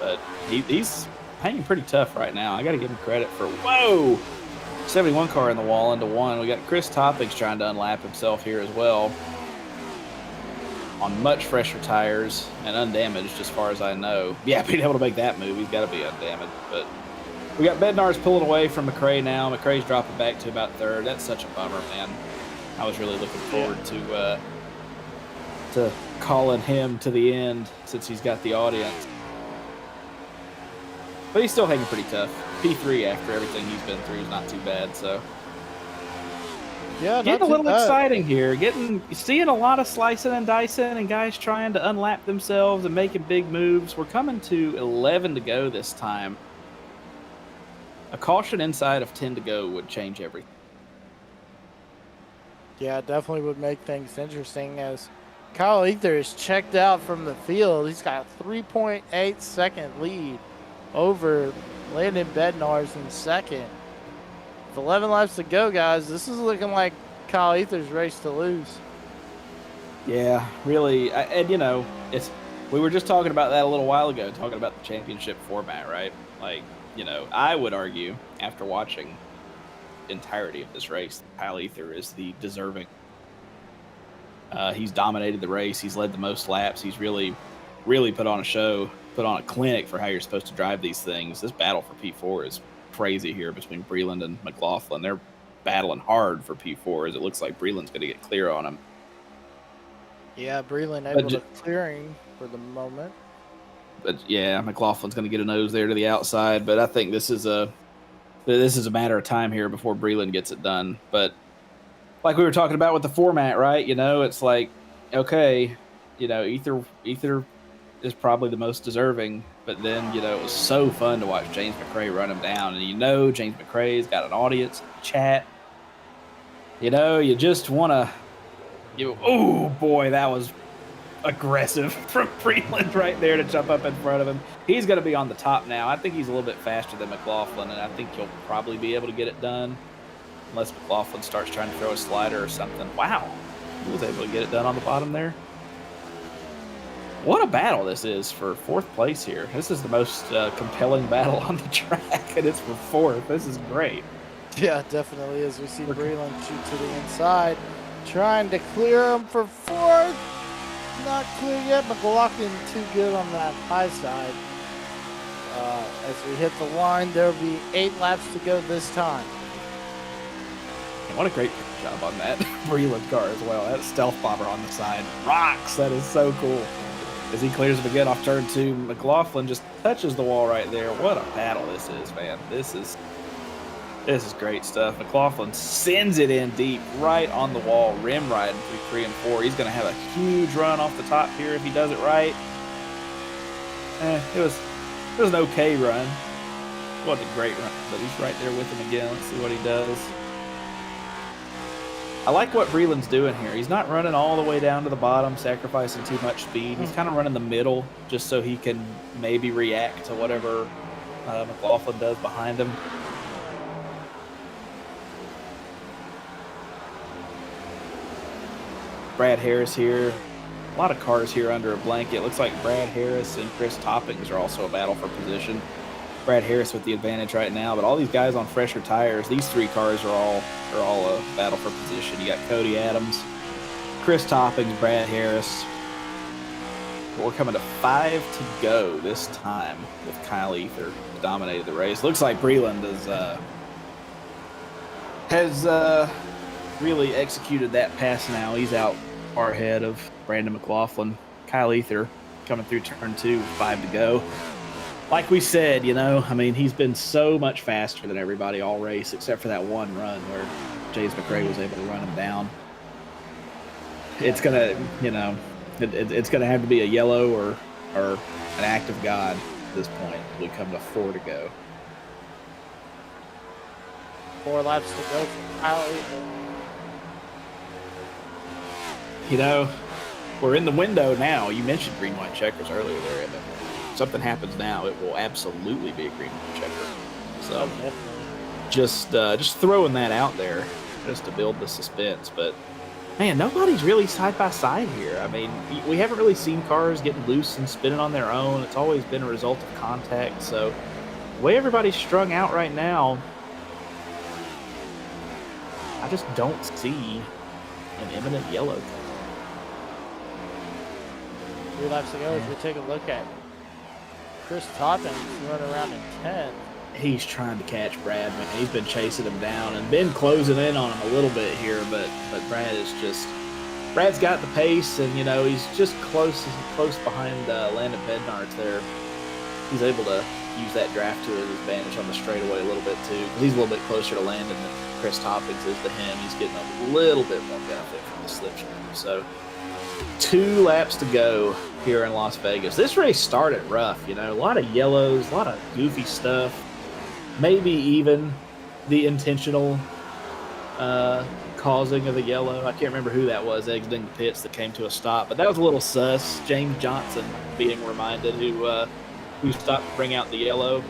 but he's hanging pretty tough right now. I got to give him credit for, whoa, 71 car in the wall into one. We got Chris Topics trying to unlap himself here as well on much fresher tires and undamaged as far as I know. Yeah, being able to make that move, he's got to be undamaged. But we got Bednarz pulling away from McRae now. McRae's dropping back to about third. That's such a bummer, man. I was really looking forward to calling him to the end since he's got the audience. But he's still hanging pretty tough. P3 after everything he's been through is not too bad, so. Yeah, getting a little exciting here. Seeing a lot of slicing and dicing and guys trying to unlap themselves and making big moves. We're coming to 11 to go this time. A caution inside of 10 to go would change everything. Yeah, it definitely would make things interesting as Kyle Ether is checked out from the field. He's got a 3.8 second lead over Landon Bednarz in second. With 11 laps to go, guys, this is looking like Kyle Ether's race to lose. Yeah, really. And, you know, we were just talking about that a little while ago, talking about the championship format, right? Like, you know, I would argue, after watching the entirety of this race, Kyle Ether is the deserving. He's dominated the race. He's led the most laps. He's really put on a show, put on a clinic for how you're supposed to drive these things. This battle for P4 is crazy here between Breland and McLaughlin. They're battling hard for P4 as it looks like Breland's going to get clear on him. Yeah, Breland able to clearing for the moment. But yeah, McLaughlin's going to get a nose there to the outside. But I think this is a matter of time here before Breland gets it done. But like we were talking about with the format, right? You know, it's like, okay, you know, Ether is probably the most deserving. But then, you know, it was so fun to watch James McRae run him down. And, you know, James McRae's got an audience, chat. You know, you just want to, oh, boy, that was aggressive from Breland right there to jump up in front of him. He's going to be on the top now. I think he's a little bit faster than McLaughlin, and I think he'll probably be able to get it done unless McLaughlin starts trying to throw a slider or something. Wow, he was able to get it done on the bottom there. What a battle this is for fourth place here. This is the most compelling battle on the track, and it's for fourth. This is great. Yeah, definitely is. We see Breland shoot to the inside, trying to clear him for fourth. Not clear yet. McLaughlin too good on that high side. As we hit the line, there will be 8 laps to go this time. And what a great job on that Breland car as well. That stealth bomber on the side rocks. That is so cool. As he clears him again off turn 2, McLaughlin just touches the wall right there. What a battle this is, man. This is This is great stuff. McLaughlin sends it in deep, right on the wall, rim riding through 3 and 4. He's going to have a huge run off the top here if he does it right. It was an okay run. It wasn't a great run, but he's right there with him again. Let's see what he does. I like what Breland's doing here. He's not running all the way down to the bottom, sacrificing too much speed. He's kind of running the middle just so he can maybe react to whatever McLaughlin does behind him. Brad Harris here. A lot of cars here under a blanket. Looks like Brad Harris and Chris Toppings are also a battle for position. Brad Harris with the advantage right now, but all these guys on fresher tires, these 3 cars are all a battle for position. You got Cody Adams, Chris Toppings, Brad Harris. But we're coming to 5 to go this time with Kyle Ether dominated the race. Looks like Breland has really executed that pass now. He's out far ahead of Brandon McLaughlin. Kyle Ether coming through turn 2 with 5 to go. Like we said, I mean, he's been so much faster than everybody all race, except for that one run where James McRae was able to run him down. It's gonna, it's gonna have to be a yellow or an act of God at this point. We come to 4 to go. 4 laps to go for Kyle Ether. We're in the window now. You mentioned green, white checkers earlier there, Evan. If something happens now, it will absolutely be a green, white checker. So just throwing that out there just to build the suspense. But, man, nobody's really side by side here. I mean, we haven't really seen cars getting loose and spinning on their own. It's always been a result of contact. So the way everybody's strung out right now, I just don't see an imminent yellow. 3 laps to go as we take a look at Chris Toppins running around in 10th. He's trying to catch Brad, man. He's been chasing him down and been closing in on him a little bit here, but Brad's got the pace, and he's just close behind Landon Bednarz there. He's able to use that draft to his advantage on the straightaway a little bit too, because he's a little bit closer to Landon than Chris Toppins is to him. He's getting a little bit more benefit from the slipstream. So 2 laps to go here in Las Vegas. This race started rough, a lot of yellows, a lot of goofy stuff, maybe even the intentional causing of the yellow. I can't remember who that was exiting the pits that came to a stop, but that was a little sus. James Johnson being reminded who stopped to bring out the yellow.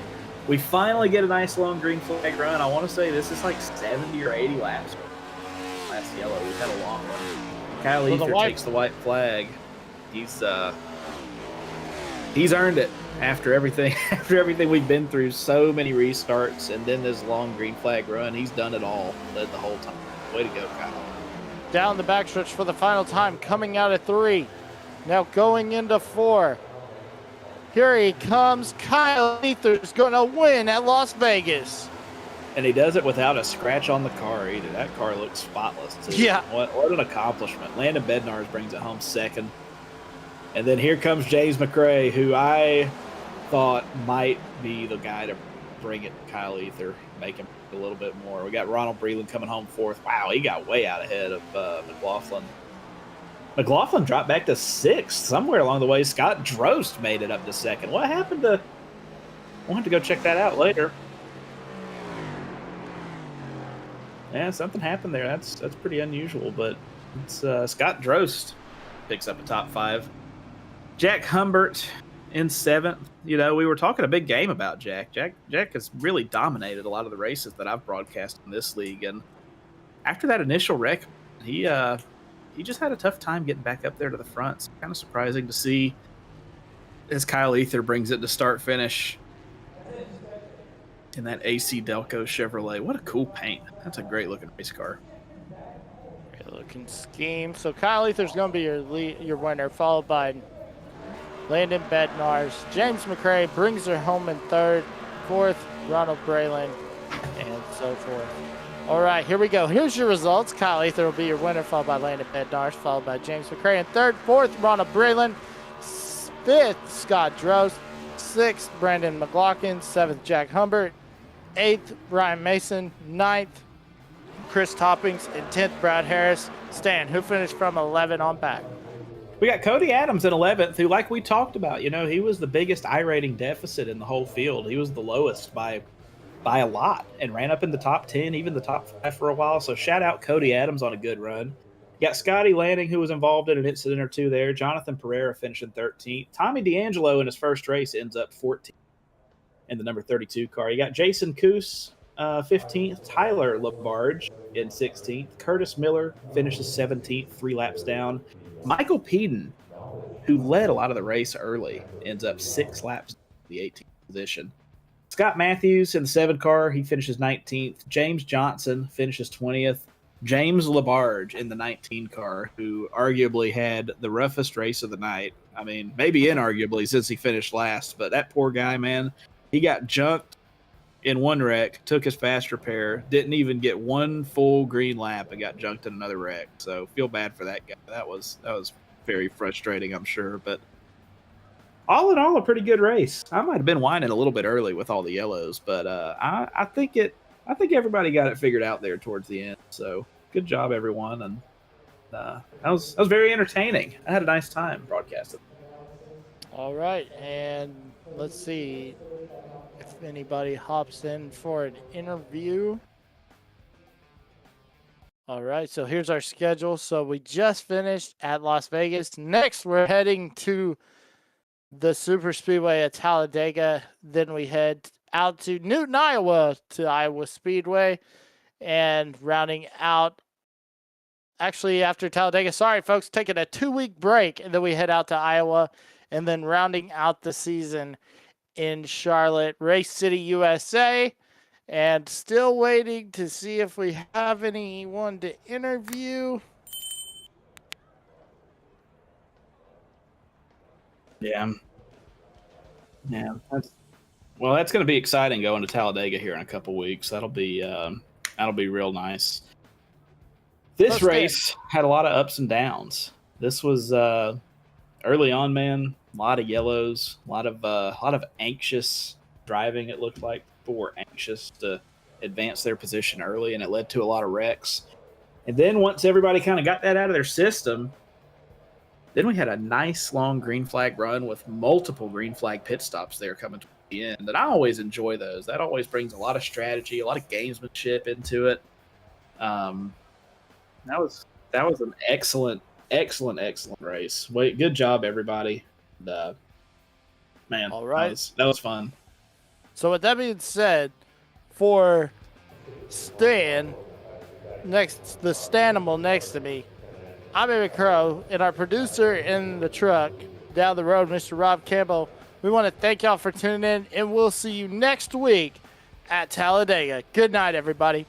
We finally get a nice long green flag run. I want to say this is like 70 or 80 laps. Last yellow, we've had a long run. Kyle Ether takes the white flag. He's earned it after everything we've been through, so many restarts, and then this long green flag run. He's done it all, led the whole time. Way to go, Kyle. Down the backstretch for the final time, coming out of 3. Now going into 4. Here he comes. Kyle Ether's going to win at Las Vegas. And he does it without a scratch on the car either. That car looks spotless, too. Yeah. What an accomplishment. Landon Bednarz brings it home second. And then here comes James McRae, who I thought might be the guy to bring it to Kyle Ether, make him a little bit more. We got Ronald Breland coming home 4th. Wow, he got way out ahead of McLaughlin. McLaughlin dropped back to 6th. Somewhere along the way, Scott Drost made it up to 2nd. What happened to... We'll have to go check that out later. Yeah, something happened there. That's pretty unusual, but it's Scott Drost picks up a top 5. Jack Humbert in 7th. We were talking a big game about Jack. Jack has really dominated a lot of the races that I've broadcast in this league, and after that initial wreck, he just had a tough time getting back up there to the front. It's kind of surprising to see as Kyle Ether brings it to start finish in that AC Delco Chevrolet. What a cool paint. That's a great looking race car. Great looking scheme. So Kyle Ether's going to be your winner, followed by Landon Bednarz. James McRae brings her home in 3rd, 4th, Ronald Breland, and so forth. All right, here we go. Here's your results. Kyle Ether will be your winner, followed by Landon Bednarz, followed by James McRae in 3rd, 4th, Ronald Breland, 5th, Scott Drost, 6th, Brandon McLaughlin, 7th, Jack Humbert, 8th, Ryan Mason. 9th, Chris Toppings. And 10th, Brad Harris. Stan, who finished from 11 on back? We got Cody Adams in 11th, who, like we talked about, he was the biggest I-rating deficit in the whole field. He was the lowest by a lot and ran up in the top 10, even the top 5 for a while. So shout out Cody Adams on a good run. You got Scotty Lanning, who was involved in an incident or two there. Jonathan Pereira finishing 13th. Tommy D'Angelo in his first race ends up 14th in the number 32 car. You got Jason Coos, 15th. Tyler LaBarge in 16th. Curtis Miller finishes 17th, 3 laps down. Michael Peden, who led a lot of the race early, ends up 6 laps in the 18th position. Scott Matthews in the 7 car, he finishes 19th. James Johnson finishes 20th. James LaBarge in the 19 car, who arguably had the roughest race of the night. I mean, maybe inarguably since he finished last, but that poor guy, man, he got junked in one wreck, took his fast repair, didn't even get one full green lap, and got junked in another wreck. So feel bad for that guy. That was very frustrating, I'm sure. But all in all, a pretty good race. I might have been whining a little bit early with all the yellows, but I think everybody got it figured out there towards the end. So good job, everyone, and that was very entertaining. I had a nice time broadcasting. All right, and let's see if anybody hops in for an interview. All right, so here's our schedule. So we just finished at Las Vegas. Next, we're heading to the Super Speedway at Talladega. Then we head out to Newton, Iowa, to Iowa Speedway. And rounding out, actually after Talladega, sorry folks, taking a 2-week break. And then we head out to Iowa. And then rounding out the season in Charlotte, Race City, USA. And still waiting to see if we have anyone to interview. Yeah. That's going to be exciting going to Talladega here in a couple weeks. That'll be real nice. This race had a lot of ups and downs. This was early on, man. A lot of yellows, a lot of anxious driving. It looked like people were anxious to advance their position early, and it led to a lot of wrecks. And then once everybody kind of got that out of their system, then we had a nice long green flag run with multiple green flag pit stops there coming to the end. And I always enjoy those. That always brings a lot of strategy, a lot of gamesmanship into it. That was an excellent race. Good job, everybody. And, man, all right, that was fun. So with that being said, for Stan, the Stanimal next to me, I'm Amy Crow, and our producer in the truck down the road, Mr. Rob Campbell. We want to thank y'all for tuning in, and we'll see you next week at Talladega. Good night, everybody.